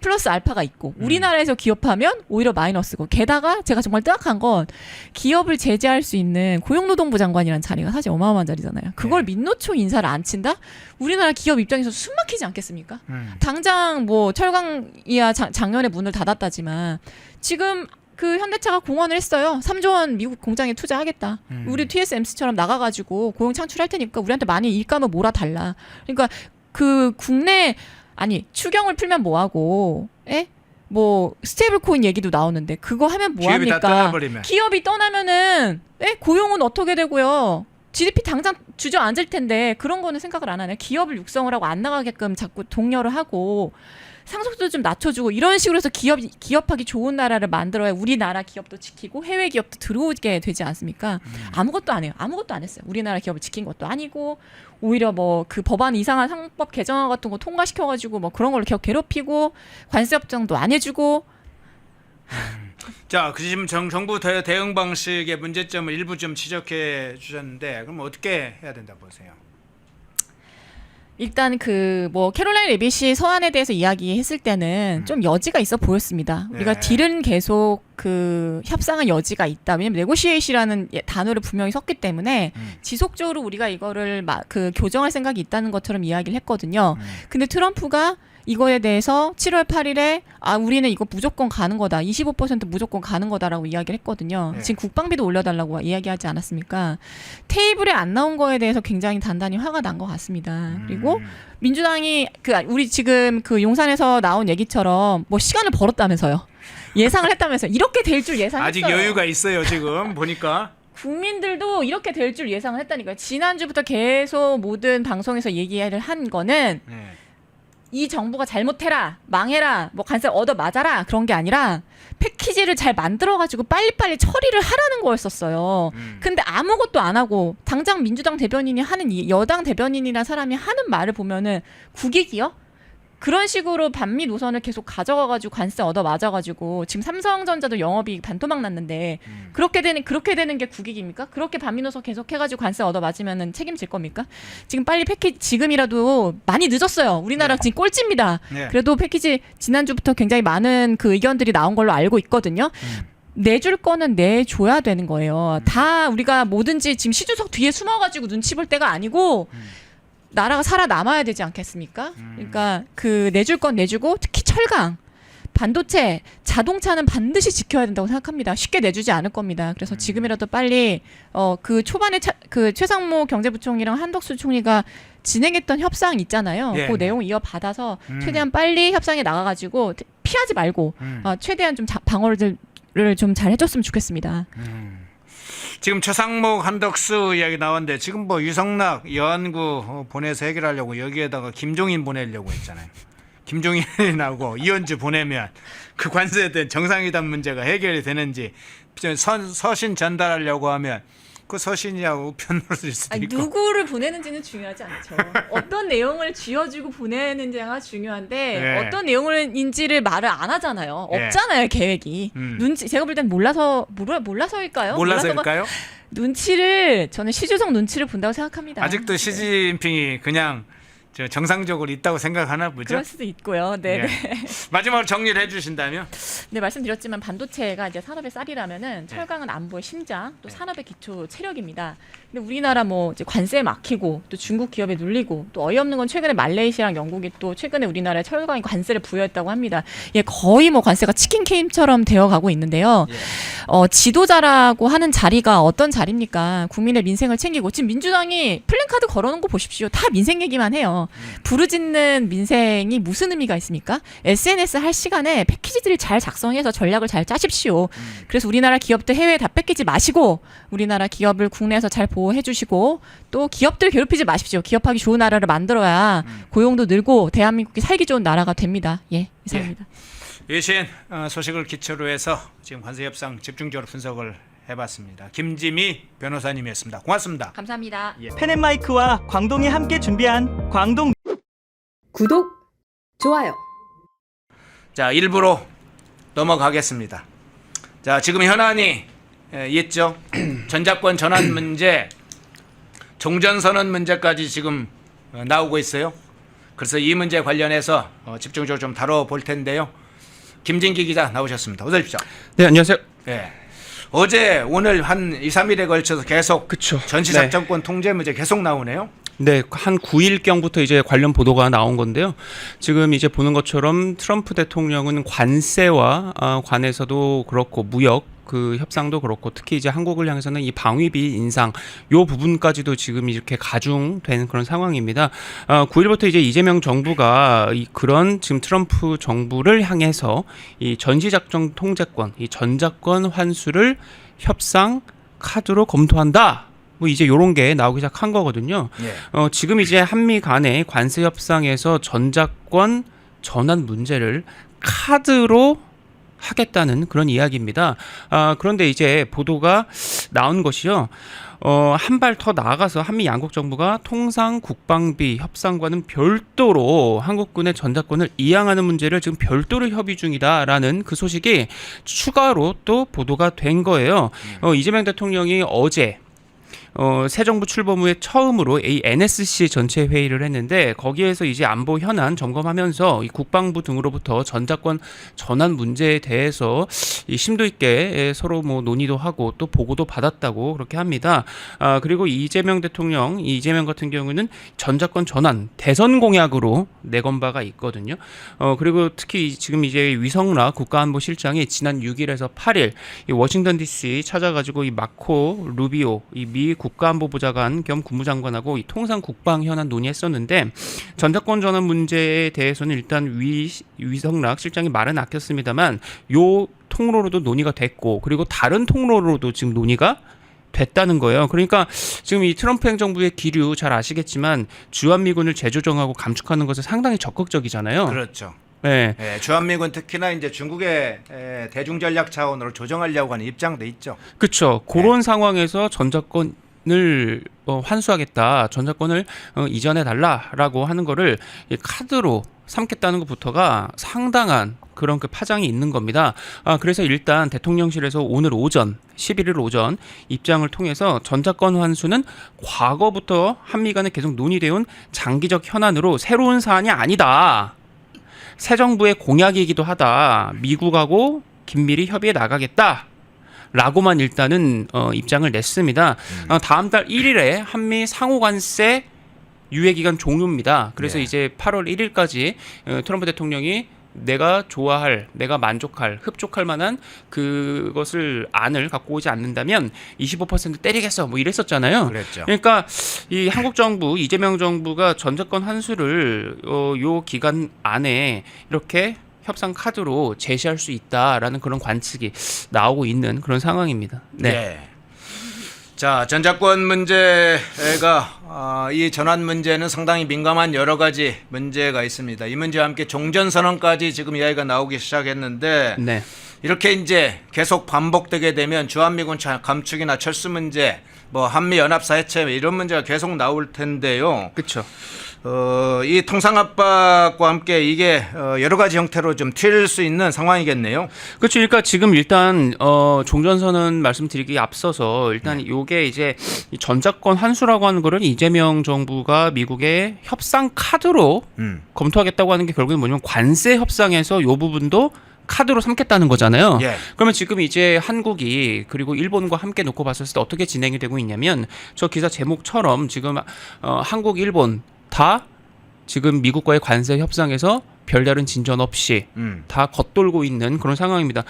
플러스 알파가 있고 우리나라에서 기업하면 오히려 마이너스고 게다가 제가 정말 뜨악한 건 기업을 제재할 수 있는 고용노동부 장관이라는 자리가 사실 어마어마한 자리잖아요. 그걸 민노총 인사를 안 친다? 우리나라 기업 입장에서 숨 막히지 않겠습니까? 당장 뭐 철강이야 작년에 문을 닫았다지만 지금 그 현대차가 공언을 했어요. 3조 원 미국 공장에 투자하겠다. 우리 TSMC처럼 나가가지고 고용 창출할 테니까 우리한테 많이 일감을 몰아달라. 그러니까 그 국내 아니 추경을 풀면 뭐하고 뭐 스테이블 코인 얘기도 나오는데 그거 하면 기업이 다 뭐합니까? 떠나버리면. 기업이 떠나면은 고용은 어떻게 되고요? GDP 당장 주저앉을 텐데 그런 거는 생각을 안 하네. 기업을 육성을 하고 안 나가게끔 자꾸 독려를 하고 상속도 좀 낮춰주고 이런 식으로 해서 기업하기 좋은 나라를 만들어야 우리나라 기업도 지키고 해외 기업도 들어오게 되지 않습니까? 아무것도 안 해요. 아무것도 안 했어요. 우리나라 기업을 지킨 것도 아니고 오히려 뭐 그 법안 이상한 상법 개정안 같은 거 통과시켜가지고 뭐 그런 걸로 괴롭히고 관세 협정도 안 해주고. 자, 그 지금 정부 대응 방식의 문제점을 일부 좀 지적해 주셨는데 그럼 어떻게 해야 된다 보세요? 일단 그 뭐 캐롤라인 레빗이 서한에 대해서 이야기했을 때는 좀 여지가 있어 보였습니다. 우리가 네. 딜은 계속 그 협상의 여지가 있다. 왜냐면 네고시에이션이라는 단어를 분명히 썼기 때문에 지속적으로 우리가 이거를 그 교정할 생각이 있다는 것처럼 이야기를 했거든요. 근데 트럼프가 이거에 대해서 7월 8일에 우리는 이거 무조건 가는 거다. 25% 무조건 가는 거다라고 이야기를 했거든요. 네. 지금 국방비도 올려달라고 이야기하지 않았습니까? 테이블에 안 나온 거에 대해서 굉장히 단단히 화가 난 것 같습니다. 그리고 민주당이 우리 지금 그 용산에서 나온 얘기처럼 뭐 시간을 벌었다면서요. 예상을 했다면서요. 이렇게 될 줄 예상했어요. 아직 여유가 있어요 지금 보니까. 국민들도 이렇게 될 줄 예상을 했다니까요. 지난주부터 계속 모든 방송에서 얘기를 한 거는 네. 이 정부가 잘못해라, 망해라, 뭐 관세 얻어 맞아라 그런 게 아니라 패키지를 잘 만들어가지고 빨리빨리 처리를 하라는 거였었어요. 근데 아무것도 안 하고 당장 민주당 대변인이 하는 여당 대변인이라는 사람이 하는 말을 보면은 국익이요? 그런 식으로 반미 노선을 계속 가져가가지고 관세 얻어 맞아가지고 지금 삼성전자도 영업이익 반토막 났는데 그렇게 되는 게 국익입니까? 그렇게 반미 노선 계속 해가지고 관세 얻어 맞으면은 책임질 겁니까? 지금 빨리 패키지 지금이라도 많이 늦었어요. 우리나라 지금 꼴찌입니다. 네. 그래도 패키지 지난주부터 굉장히 많은 그 의견들이 나온 걸로 알고 있거든요. 내줄 거는 내줘야 되는 거예요. 다 우리가 뭐든지 지금 시주석 뒤에 숨어가지고 눈치 볼 때가 아니고 나라가 살아남아야 되지 않겠습니까? 그러니까 그 내줄 건 내주고 특히 철강, 반도체, 자동차는 반드시 지켜야 된다고 생각합니다. 쉽게 내주지 않을 겁니다. 그래서 지금이라도 빨리 그 초반에 그 최상무 경제부총리랑 한덕수 총리가 진행했던 협상 있잖아요. 예, 그 네. 내용 이어받아서 최대한 빨리 협상에 나가가지고 피하지 말고 최대한 좀 방어를 좀 잘 해줬으면 좋겠습니다. 지금 최상목 한덕수 이야기 나왔는데 지금 뭐 유성락 여안구 보내서 해결하려고 여기에다가 김종인 보내려고 했잖아요. 김종인하고 이현주 보내면 그 관세에 대한 정상회담 문제가 해결이 되는지 서신 전달하려고 하면 그 서신이하고 우편으로 일 수도 아니, 있고. 누구를 보내는지는 중요하지 않죠. 어떤 내용을 쥐어주고 보내는지가 중요한데 네. 어떤 내용인지를 말을 안 하잖아요. 네. 없잖아요, 계획이. 눈치 제가 볼 땐 몰라서일까요? 몰라서일까요? 눈치를 저는 시주석 눈치를 본다고 생각합니다. 아직도 시진핑이 그냥 정상적으로 있다고 생각하나 보죠. 그럴 수도 있고요. 네. 예. 마지막으로 정리를 해주신다면. 네, 말씀드렸지만 반도체가 이제 산업의 쌀이라면은 철강은 안보의 심장, 또 산업의 기초 체력입니다. 근데 우리나라 뭐 이제 관세에 막히고 또 중국 기업에 눌리고 또 어이없는 건 최근에 말레이시아랑 영국이 또 최근에 우리나라에 철강에 관세를 부여했다고 합니다. 예, 거의 뭐 관세가 치킨 게임처럼 되어가고 있는데요. 지도자라고 하는 자리가 어떤 자리입니까? 국민의 민생을 챙기고 지금 민주당이 플랜카드 걸어놓은 거 보십시오. 다 민생 얘기만 해요. 부르짖는 민생이 무슨 의미가 있습니까? SNS 할 시간에 패키지들을 잘 작성해서 전략을 잘 짜십시오. 그래서 우리나라 기업들 해외에 다 뺏기지 마시고 우리나라 기업을 국내에서 잘 보호해 주시고 또 기업들 괴롭히지 마십시오. 기업하기 좋은 나라를 만들어야 고용도 늘고 대한민국이 살기 좋은 나라가 됩니다. 예, 이상입니다. 외신 소식을 기초로 해서 지금 관세 협상 집중적으로 분석을 해봤습니다. 김지미 변호사님이었습니다. 고맙습니다. 감사합니다. 펜앤마이크와 광동이 함께 준비한 광동 구독, 좋아요. 자, 1부로 넘어가겠습니다. 자, 지금 현안이 있죠. 전작권 전환 문제, 종전선언 문제까지 지금 나오고 있어요. 그래서 이 문제 관련해서 집중적으로 좀 다뤄볼 텐데요. 김진기 기자 나오셨습니다. 어서 오십시오. 네, 안녕하세요. 예. 어제 오늘 한 2, 3일에 걸쳐서 계속 그쵸. 전시작전권 통제 문제 계속 나오네요. 네, 한 9일경부터 이제 관련 보도가 나온 건데요. 지금 이제 보는 것처럼 트럼프 대통령은 관세와 관해서도 그렇고 무역 그 협상도 그렇고 특히 이제 한국을 향해서는 이 방위비 인상 요 부분까지도 지금 이렇게 가중된 그런 상황입니다. 9일부터 이제 이재명 정부가 그런 지금 트럼프 정부를 향해서 이 전시작전 통제권, 이 전작권 환수를 협상 카드로 검토한다. 뭐 이제 요런 게 나오기 시작한 거거든요. 예. 지금 이제 한미 간의 관세 협상에서 전작권 전환 문제를 카드로 하겠다는 그런 이야기입니다. 그런데 이제 보도가 나온 것이요. 한 발 더 나아가서 한미 양국 정부가 통상 국방비 협상과는 별도로 한국군의 전작권을 이양하는 문제를 지금 별도로 협의 중이다라는 그 소식이 추가로 또 보도가 된 거예요. 이재명 대통령이 어제 새 정부 출범 후에 처음으로 이 NSC 전체 회의를 했는데 거기에서 이제 안보 현안 점검하면서 이 국방부 등으로부터 전작권 전환 문제에 대해서 이 심도 있게 서로 뭐 논의도 하고 또 보고도 받았다고 그렇게 합니다. 그리고 이재명 같은 경우는 전작권 전환 대선 공약으로 내건 바가 있거든요. 그리고 특히 지금 이제 위성락 국가안보실장이 지난 6일에서 8일 이 워싱턴 DC 찾아가지고 이 마코 루비오 이 미 국가안보보좌관 겸 국무장관하고 이 통상 국방 현안 논의했었는데 전작권 전환 문제에 대해서는 일단 위성락 실장이 말은 아꼈습니다만 요 통로로도 논의가 됐고 그리고 다른 통로로도 지금 논의가 됐다는 거예요. 그러니까 지금 이 트럼프 행정부의 기류 잘 아시겠지만 주한미군을 재조정하고 감축하는 것은 상당히 적극적이잖아요. 그렇죠. 네. 예, 주한미군 특히나 이제 중국의 대중 전략 차원으로 조정하려고 하는 입장도 있죠. 그렇죠. 그런 상황에서 전작권을 환수하겠다, 전작권을 이전해 달라라고 하는 거를 카드로 삼겠다는 것부터가 상당한 그런 그 파장이 있는 겁니다. 그래서 일단 대통령실에서 오늘 오전 11일 오전 입장을 통해서 전작권 환수는 과거부터 한미 간에 계속 논의되어 온 장기적 현안으로 새로운 사안이 아니다. 새 정부의 공약이기도 하다. 미국하고 긴밀히 협의해 나가겠다. 라고만 일단은 입장을 냈습니다. 다음 달 1일에 한미 상호관세 유예기간 종료입니다. 그래서 네. 이제 8월 1일까지 트럼프 대통령이 내가 좋아할, 내가 만족할, 흡족할 만한 그것을 안을 갖고 오지 않는다면 25% 때리겠어 뭐 이랬었잖아요. 그랬죠. 그러니까 이 한국 정부, 이재명 정부가 전작권 환수를 요 기간 안에 이렇게 협상 카드로 제시할 수 있다라는 그런 관측이 나오고 있는 그런 상황입니다. 네. 네. 자, 전작권 문제가 이 전환 문제는 상당히 민감한 여러 가지 문제가 있습니다. 이 문제와 함께 종전선언까지 지금 이야기가 나오기 시작했는데 네. 이렇게 이제 계속 반복되게 되면 주한미군 감축이나 철수 문제, 뭐 한미 연합사 해체 이런 문제가 계속 나올 텐데요. 그렇죠. 이 통상 압박과 함께 이게 여러 가지 형태로 좀 튈 수 있는 상황이겠네요. 그렇죠. 그러니까 지금 일단 종전선언 말씀드리기 앞서서 일단 요게 이제 이 전작권 환수라고 하는 거를 이재명 정부가 미국의 협상 카드로 검토하겠다고 하는 게 결국은 뭐냐면 관세 협상에서 요 부분도 카드로 삼겠다는 거잖아요. 예. 그러면 지금 이제 한국이 그리고 일본과 함께 놓고 봤을 때 어떻게 진행이 되고 있냐면 저 기사 제목처럼 지금 한국, 일본 다 지금 미국과의 관세 협상에서 별다른 진전 없이 다 겉돌고 있는 그런 상황입니다.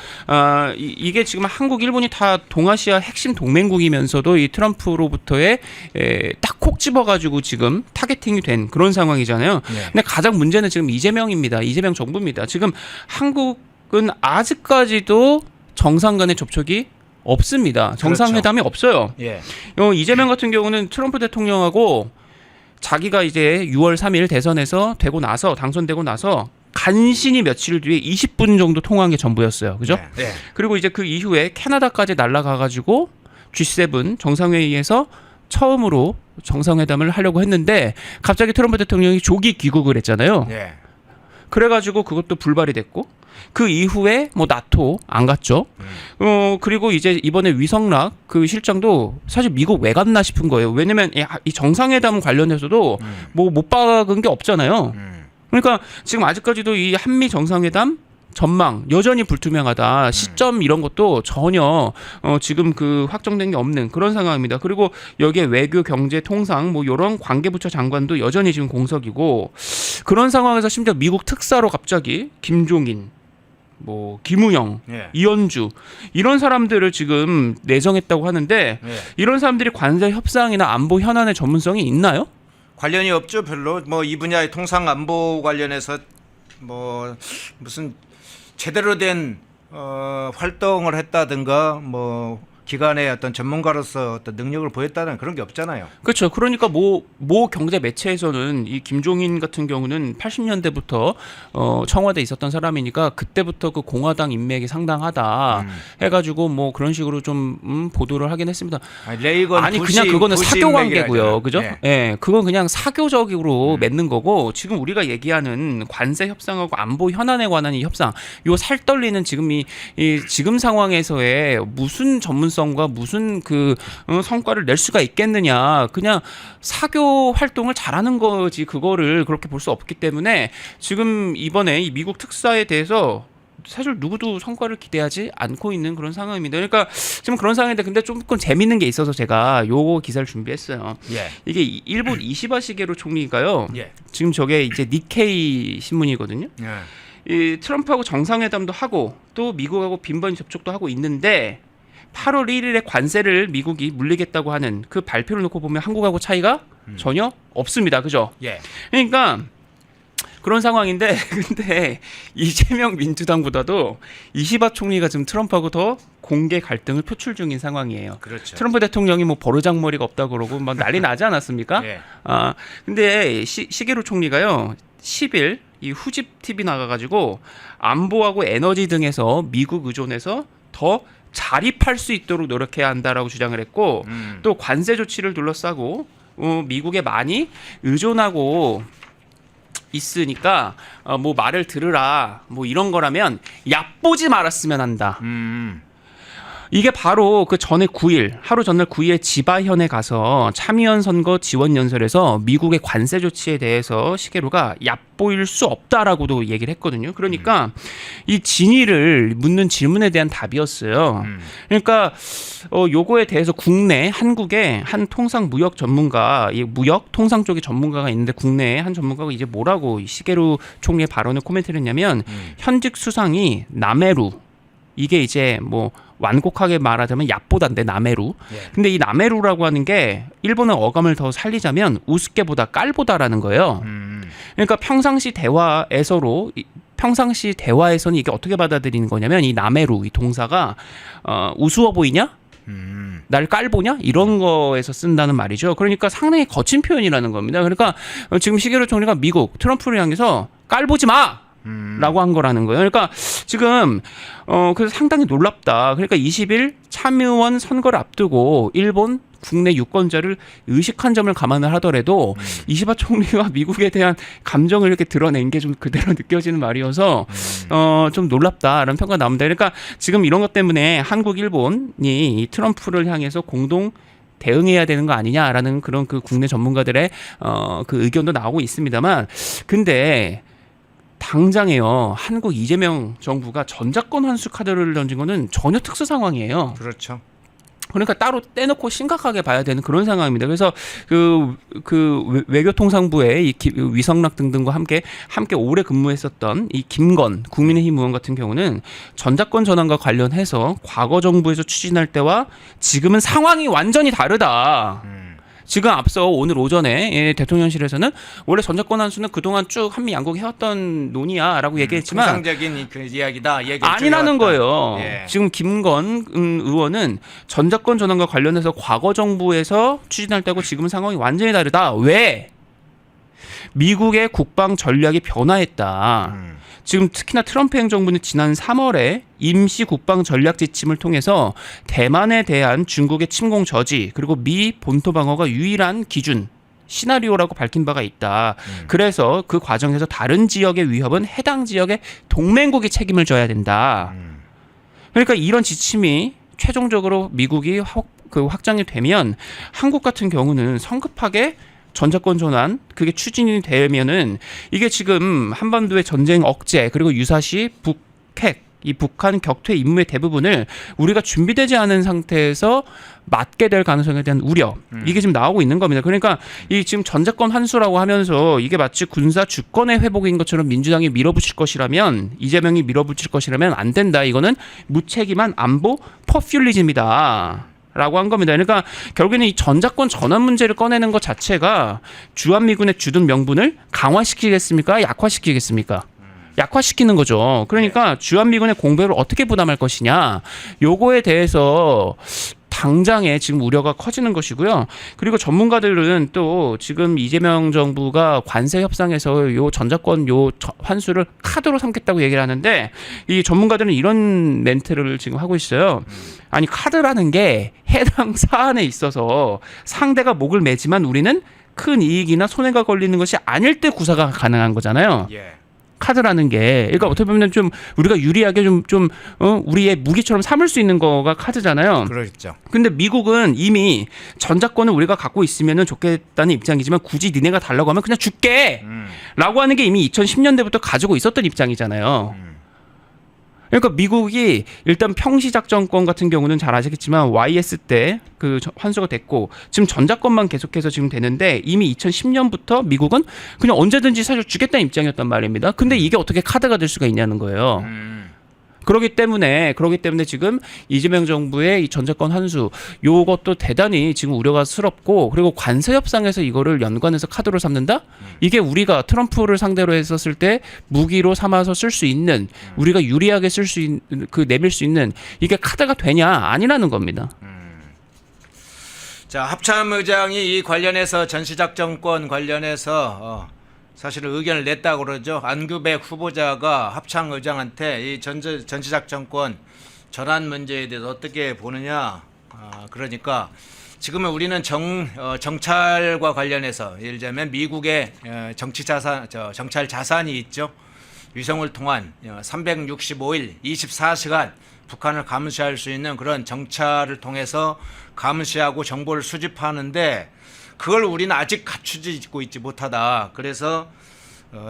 이게 지금 한국, 일본이 다 동아시아 핵심 동맹국이면서도 이 트럼프로부터의 딱 콕 집어가지고 지금 타겟팅이 된 그런 상황이잖아요. 네. 근데 가장 문제는 지금 이재명입니다. 이재명 정부입니다. 지금 한국은 아직까지도 정상 간의 접촉이 없습니다. 정상회담이 없어요. 예. 이재명 같은 경우는 트럼프 대통령하고 자기가 이제 6월 3일 대선에서 되고 나서 당선되고 나서 간신히 며칠 뒤에 20분 정도 통화한 게 전부였어요. 그죠? 네. 그리고 이제 그 이후에 캐나다까지 날아가 가지고 G7 정상회의에서 처음으로 정상회담을 하려고 했는데 갑자기 트럼프 대통령이 조기 귀국을 했잖아요. 예. 그래가지고 그것도 불발이 됐고 그 이후에 뭐 나토 안 갔죠. 그리고 이제 이번에 위성락 그 실장도 사실 미국 왜 갔나 싶은 거예요. 왜냐면 이 정상회담 관련해서도 뭐 못 박은 게 없잖아요. 그러니까 지금 아직까지도 이 한미 정상회담 전망 여전히 불투명하다. 시점 이런 것도 전혀 지금 그 확정된 게 없는 그런 상황입니다. 그리고 여기에 외교, 경제, 통상 뭐 이런 관계부처 장관도 여전히 지금 공석이고 그런 상황에서 심지어 미국 특사로 갑자기 김종인 뭐 김우영, 예. 이현주 이런 사람들을 지금 내정했다고 하는데 예. 이런 사람들이 관세 협상이나 안보 현안의 전문성이 있나요? 관련이 없죠, 별로. 뭐 이 분야의 통상 안보 관련해서 뭐 무슨 제대로 된 활동을 했다든가 뭐 기관의 어떤 전문가로서 어떤 능력을 보였다는 그런 게 없잖아요. 그렇죠. 그러니까 모 경제 매체에서는 이 김종인 같은 경우는 80년대부터 청와대에 있었던 사람이니까 그때부터 그 공화당 인맥이 상당하다 해가지고 뭐 그런 식으로 좀 보도를 하긴 했습니다. 아니 그냥 그거는 사교 관계고요, 그죠? 네. 예, 그건 그냥 사교적으로 맺는 거고 지금 우리가 얘기하는 관세 협상하고 안보 현안에 관한 이 협상, 요 살떨리는 지금 이 지금 상황에서의 무슨 전문성과 무슨 그 성과를 낼 수가 있겠느냐? 그냥 사교 활동을 잘하는 거지 그거를 그렇게 볼 수 없기 때문에 지금 이번에 이 미국 특사에 대해서 사실 누구도 성과를 기대하지 않고 있는 그런 상황입니다. 그러니까 지금 그런 상황인데 근데 조금 재밌는 게 있어서 제가 요 기사를 준비했어요. 예. 이게 일본 이시바 시게루 총리가요. 예. 지금 저게 이제 니케이 신문이거든요. 예. 이 트럼프하고 정상회담도 하고 또 미국하고 빈번히 접촉도 하고 있는데 8월 1일에 관세를 미국이 물리겠다고 하는 그 발표를 놓고 보면 한국하고 차이가 전혀 없습니다. 그죠? 예. 그러니까 그런 상황인데 근데 이재명 민주당보다도 이시바 총리가 지금 트럼프하고 더 공개 갈등을 표출 중인 상황이에요. 그렇죠. 트럼프 대통령이 뭐 버르장머리가 없다 그러고 막 난리 나지 않았습니까? 예. 근데 시게루 총리가요 10일 이 후집 TV 나가가지고 안보하고 에너지 등에서 미국 의존에서 더 자립할 수 있도록 노력해야 한다라고 주장을 했고 또 관세 조치를 둘러싸고 미국에 많이 의존하고 있으니까 뭐 말을 들으라 뭐 이런 거라면 얕보지 말았으면 한다. 이게 바로 그 전에 9일 하루 전날 9일에 지바현에 가서 참의원 선거 지원 연설에서 미국의 관세 조치에 대해서 시게루가 얕보일 수 없다라고도 얘기를 했거든요. 그러니까 이 진위를 묻는 질문에 대한 답이었어요. 그러니까 요거에 대해서 국내 한국의 한 통상 무역 전문가, 이 무역 통상 쪽의 전문가가 있는데 국내에 한 전문가가 이제 뭐라고 이 시게루 총리의 발언을 코멘트를 했냐면 현직 수상이 나메루, 이게 이제 뭐 완곡하게 말하자면 얍보다인데 나메루. 근데 이 나메루라고 하는 게 일본의 어감을 더 살리자면 우습게보다 깔보다라는 거예요. 그러니까 평상시 대화에서는 이게 어떻게 받아들이는 거냐면 이 나메루 이 동사가 우스워 보이냐? 날 깔보냐? 이런 거에서 쓴다는 말이죠. 그러니까 상당히 거친 표현이라는 겁니다. 그러니까 지금 시게루 총리가 미국 트럼프를 향해서 깔보지 마! 라고 한 거라는 거예요. 그러니까 지금 그래서 상당히 놀랍다. 그러니까 20일 참의원 선거를 앞두고 일본 국내 유권자를 의식한 점을 감안을 하더라도 이시바 총리와 미국에 대한 감정을 이렇게 드러낸 게 좀 그대로 느껴지는 말이어서 좀 놀랍다라는 평가가 나옵니다. 그러니까 지금 이런 것 때문에 한국, 일본이 이 트럼프를 향해서 공동 대응해야 되는 거 아니냐라는 그런 그 국내 전문가들의 그 의견도 나오고 있습니다만, 근데 당장에요. 한국 이재명 정부가 전작권 환수 카드를 던진 거는 전혀 특수 상황이에요. 그렇죠. 그러니까 따로 떼놓고 심각하게 봐야 되는 그런 상황입니다. 그래서 그 외교통상부의 이 위성락 등등과 함께 오래 근무했었던 이 김건 국민의힘 의원 같은 경우는 전작권 전환과 관련해서 과거 정부에서 추진할 때와 지금은 상황이 완전히 다르다. 지금 앞서 오늘 오전에 대통령실에서는 원래 전작권 환수는 그동안 쭉 한미 양국 해왔던 논의야라고 얘기했지만 통상적인 그 이야기다. 아니라는 거예요. 예. 지금 김건 의원은 전작권 전환과 관련해서 과거 정부에서 추진할 때고 지금 상황이 완전히 다르다. 왜? 미국의 국방 전략이 변화했다. 지금 특히나 트럼프 행정부는 지난 3월에 임시 국방 전략 지침을 통해서 대만에 대한 중국의 침공 저지 그리고 미 본토 방어가 유일한 기준 시나리오라고 밝힌 바가 있다. 그래서 그 과정에서 다른 지역의 위협은 해당 지역의 동맹국이 책임을 져야 된다. 그러니까 이런 지침이 최종적으로 미국이 확정이 되면 한국 같은 경우는 성급하게 전작권 전환 그게 추진이 되면은 이게 지금 한반도의 전쟁 억제 그리고 유사시 북핵 이 북한 격퇴 임무의 대부분을 우리가 준비되지 않은 상태에서 맞게 될 가능성에 대한 우려 이게 지금 나오고 있는 겁니다. 그러니까 이 지금 전작권 환수라고 하면서 이게 마치 군사 주권의 회복인 것처럼 민주당이 밀어붙일 것이라면 이재명이 밀어붙일 것이라면 안 된다. 이거는 무책임한 안보 퍼퓰리즘이다. 라고 한 겁니다. 그러니까 결국에는 이 전작권 전환 문제를 꺼내는 것 자체가 주한미군의 주둔 명분을 강화시키겠습니까? 약화시키겠습니까? 약화시키는 거죠. 그러니까 주한미군의 공백을 어떻게 부담할 것이냐. 요거에 대해서 당장에 지금 우려가 커지는 것이고요. 그리고 전문가들은 또 지금 이재명 정부가 관세 협상에서 요 전작권 요 환수를 카드로 삼겠다고 얘기를 하는데 이 전문가들은 이런 멘트를 지금 하고 있어요. 아니 카드라는 게 해당 사안에 있어서 상대가 목을 매지만 우리는 큰 이익이나 손해가 걸리는 것이 아닐 때 구사가 가능한 거잖아요. 예. 카드라는 게 그러니까 어떻게 보면 좀 우리가 유리하게 좀 우리의 무기처럼 삼을 수 있는 거가 카드잖아요. 그렇죠. 근데 미국은 이미 전작권을 우리가 갖고 있으면 좋겠다는 입장이지만 굳이 니네가 달라고 하면 그냥 줄게 라고 하는 게 이미 2010년대부터 가지고 있었던 입장이잖아요. 그러니까 미국이 일단 평시작전권 같은 경우는 잘 아시겠지만 YS 때 그 환수가 됐고 지금 전작권만 계속해서 지금 되는데 이미 2010년부터 미국은 그냥 언제든지 사실 주겠다는 입장이었단 말입니다. 근데 이게 어떻게 카드가 될 수가 있냐는 거예요. 그렇기 때문에 지금 이재명 정부의 이 전작권 환수 요것도 대단히 지금 우려가 스럽고 그리고 관세 협상에서 이거를 연관해서 카드로 삼는다? 이게 우리가 트럼프를 상대로 했었을 때 무기로 삼아서 쓸 수 있는 우리가 유리하게 쓸 수 있는 내밀 수 있는 이게 카드가 되냐? 아니라는 겁니다. 자, 합참 의장이 이 관련해서 전시작전권 관련해서 사실은 의견을 냈다고 그러죠. 안규백 후보자가 합참 의장한테 이 전시작전권 전환 문제에 대해서 어떻게 보느냐. 그러니까 지금은 우리는 정찰과 관련해서 예를 들면 미국의 정찰 자산이 있죠. 위성을 통한 365일 24시간 북한을 감시할 수 있는 그런 정찰을 통해서 감시하고 정보를 수집하는데 그걸 우리는 아직 갖추고 있지 못하다. 그래서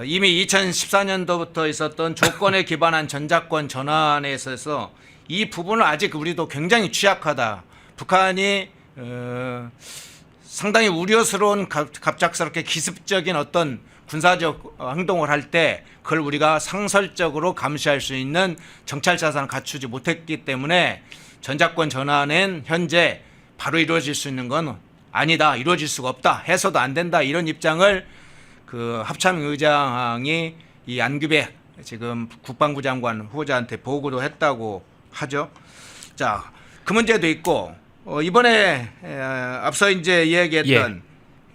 이미 2014년도부터 있었던 조건에 기반한 전작권 전환에 있어서 이 부분을 아직 우리도 굉장히 취약하다. 북한이 상당히 우려스러운 갑작스럽게 기습적인 어떤 군사적 행동을 할 때 그걸 우리가 상설적으로 감시할 수 있는 정찰 자산을 갖추지 못했기 때문에 전작권 전환은 현재 바로 이루어질 수 있는 건 아니다. 이루어질 수가 없다. 해서도 안 된다. 이런 입장을 그 합참 의장이 이 안규백 지금 국방부 장관 후보자한테 보고도 했다고 하죠. 자, 그 문제도 있고 이번에 앞서 이제 이야기했던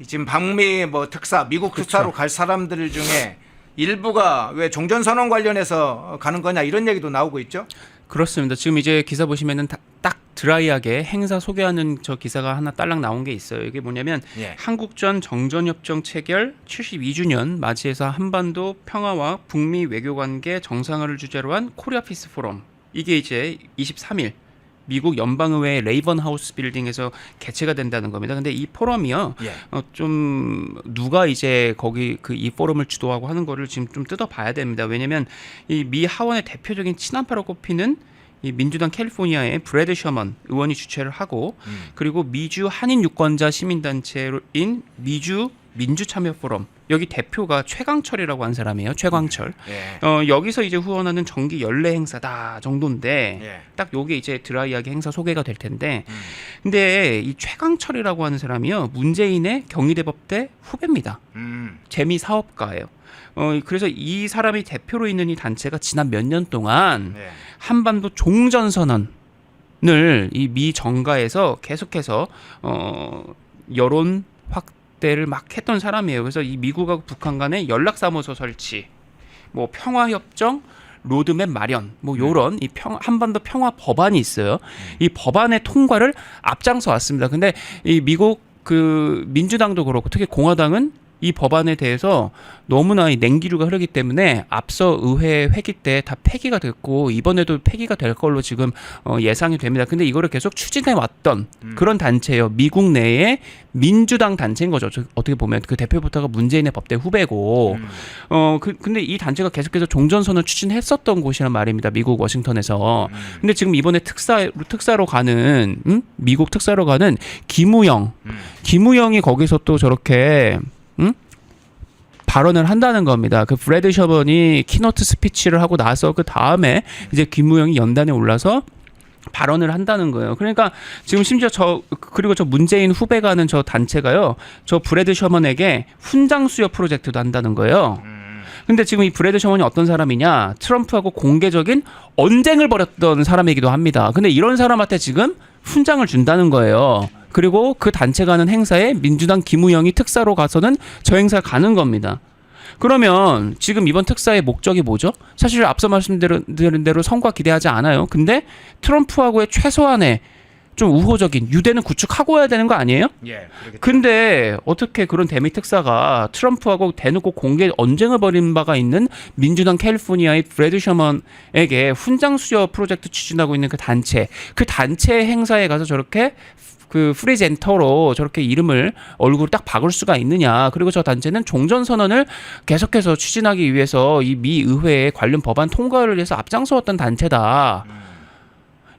지금 방미 뭐 특사, 미국 특사로 갈 사람들 중에 일부가 왜 종전선언 관련해서 가는 거냐 이런 얘기도 나오고 있죠. 그렇습니다. 지금 이제 기사 보시면은 딱 드라이하게 행사 소개하는 저 기사가 하나 딸랑 나온 게 있어요. 이게 뭐냐면 한국전 정전협정 체결 72주년 맞이해서 한반도 평화와 북미 외교관계 정상화를 주제로 한 코리아 피스 포럼. 이게 이제 23일 미국 연방의회 레이번 하우스 빌딩에서 개최가 된다는 겁니다. 근데 이 포럼이요, 좀 누가 이제 거기 그 이 포럼을 주도하고 하는 거를 지금 좀 뜯어봐야 됩니다. 왜냐하면 이 미 하원의 대표적인 친한파로 꼽히는 이 민주당 캘리포니아의 브래드 셔먼 의원이 주최를 하고 그리고 미주 한인 유권자 시민단체인 미주 민주참여 포럼 여기 대표가 최강철이라고 한 사람이에요. 최강철. 여기서 이제 후원하는 정기 연례 행사다 정도인데 딱 요게 이제 드라이하게 행사 소개가 될 텐데 근데 이 최강철이라고 하는 사람이요 문재인의 경희대법대 후배입니다. 재미 사업가예요. 그래서 이 사람이 대표로 있는 이 단체가 지난 몇 년 동안 한반도 종전선언을 이 미 정가에서 계속해서 여론 확대를 막 했던 사람이에요. 그래서 이 미국하고 북한 간의 연락사무소 설치, 뭐 평화협정, 로드맵 마련, 뭐 요런 이 한반도 평화 법안이 있어요. 이 법안의 통과를 앞장서 왔습니다. 근데 이 미국 그 민주당도 그렇고 특히 공화당은 이 법안에 대해서 너무나 이 냉기류가 흐르기 때문에 앞서 의회 회기 때 다 폐기가 됐고 이번에도 폐기가 될 걸로 지금 예상이 됩니다. 근데 이거를 계속 추진해 왔던 그런 단체예요. 미국 내의 민주당 단체인 거죠. 어떻게 보면 그 대표부터가 문재인의 법대 후배고 근데 이 단체가 계속해서 종전선언을 추진했었던 곳이란 말입니다. 미국 워싱턴에서. 근데 지금 이번에 특사로 가는 미국 특사로 가는 김우영이 거기서 또 저렇게 발언을 한다는 겁니다. 그 브래드 셔먼이 키노트 스피치를 하고 나서 그 다음에 이제 김우영이 연단에 올라서 발언을 한다는 거예요. 그러니까 지금 심지어 그리고 저 문재인 후배가 하는 저 단체가요. 저 브래드 셔먼에게 훈장 수여 프로젝트도 한다는 거예요. 근데 지금 이 브래드 셔먼이 어떤 사람이냐? 트럼프하고 공개적인 언쟁을 벌였던 사람이기도 합니다. 근데 이런 사람한테 지금 훈장을 준다는 거예요. 그리고 그 단체가 하는 행사에 민주당 김우영이 특사로 가서는 저 행사를 가는 겁니다. 그러면 지금 이번 특사의 목적이 뭐죠? 사실 앞서 말씀드린 대로 성과 기대하지 않아요. 근데 트럼프하고의 최소한의 좀 우호적인 유대는 구축하고 해야 되는 거 아니에요? 근데 어떻게 그런 대미 특사가 트럼프하고 대놓고 공개 언쟁을 벌인 바가 있는 민주당 캘리포니아의 브래드 셔먼에게 훈장 수여 프로젝트 추진하고 있는 그 단체 행사에 가서 저렇게 그 프리젠터로 저렇게 얼굴을 딱 박을 수가 있느냐. 그리고 저 단체는 종전선언을 계속해서 추진하기 위해서 이 미 의회의 관련 법안 통과를 위해서 앞장서왔던 단체다.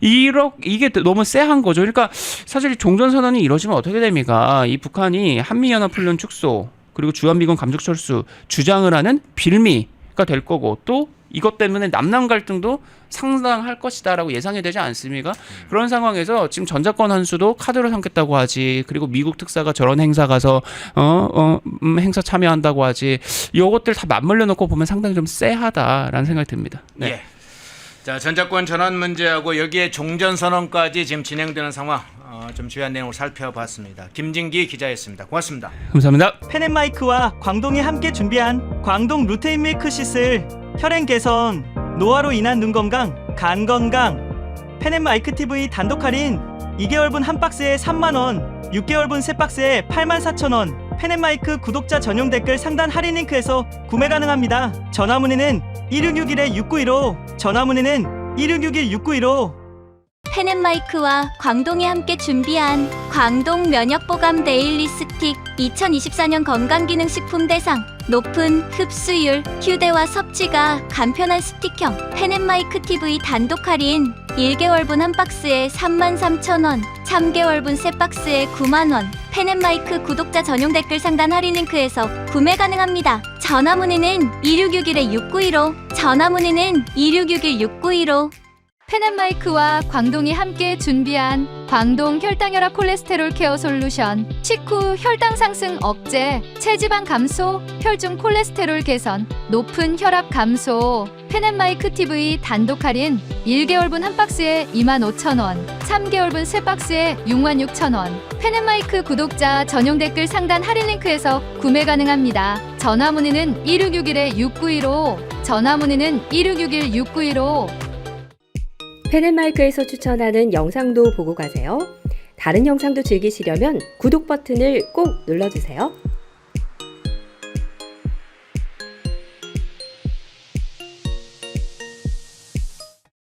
이게 너무 쎄한 거죠. 그러니까 사실 종전선언이 이루어지면 어떻게 됩니까? 이 북한이 한미연합훈련 축소 그리고 주한미군 감축철수 주장을 하는 빌미가 될 거고 또 이것 때문에 남남 갈등도 상당할 것이다라고 예상이 되지 않습니까? 그런 상황에서 지금 전작권 한 수도 카드로 삼겠다고 하지. 그리고 미국 특사가 저런 행사 가서 행사 참여한다고 하지. 이것들 다 맞물려 놓고 보면 상당히 좀 쎄하다라는 생각이 듭니다. 네. 자, 전작권 전환 문제하고 여기에 종전선언까지 지금 진행되는 상황 좀 주요한 내용을 살펴봤습니다. 김진기 기자였습니다. 고맙습니다. 감사합니다. 펜앤마이크와 광동이 함께 준비한 광동 루테인 밀크 시슬 혈행 개선, 노화로 인한 눈 건강, 간 건강. 펜앤마이크 TV 단독 할인 2개월분 한 박스에 3만원, 6개월분 세 박스에 84,000원. 펜앤마이크 구독자 전용 댓글 상단 할인 링크에서 구매 가능합니다. 전화 문의는 1661-6915, 전화 문의는 1661-6915. 펜앤마이크와 광동이 함께 준비한 광동 면역보감 데일리 스틱 2024년 건강기능식품 대상 높은 흡수율, 휴대와 섭취가 간편한 스틱형 펜앤마이크 TV 단독 할인 1개월분 한 박스에 33,000원, 3개월분 세 박스에 9만원 펜앤마이크 구독자 전용 댓글 상단 할인 링크에서 구매 가능합니다. 전화 문의는 2661-6915 전화 문의는 2661-6915 펜앤마이크와 광동이 함께 준비한 광동 혈당혈압 콜레스테롤 케어 솔루션 식후 혈당 상승 억제, 체지방 감소, 혈중 콜레스테롤 개선, 높은 혈압 감소 펜앤마이크 TV 단독 할인 1개월분 한 박스에 25,000원, 3개월분 세 박스에 66,000원 펜앤마이크 구독자 전용 댓글 상단 할인 링크에서 구매 가능합니다. 전화 문의는 1661-6915 전화 문의는 1661-6915 펜앤마이크에서 추천하는 영상도 보고 가세요. 다른 영상도 즐기시려면 구독 버튼을 꼭 눌러주세요.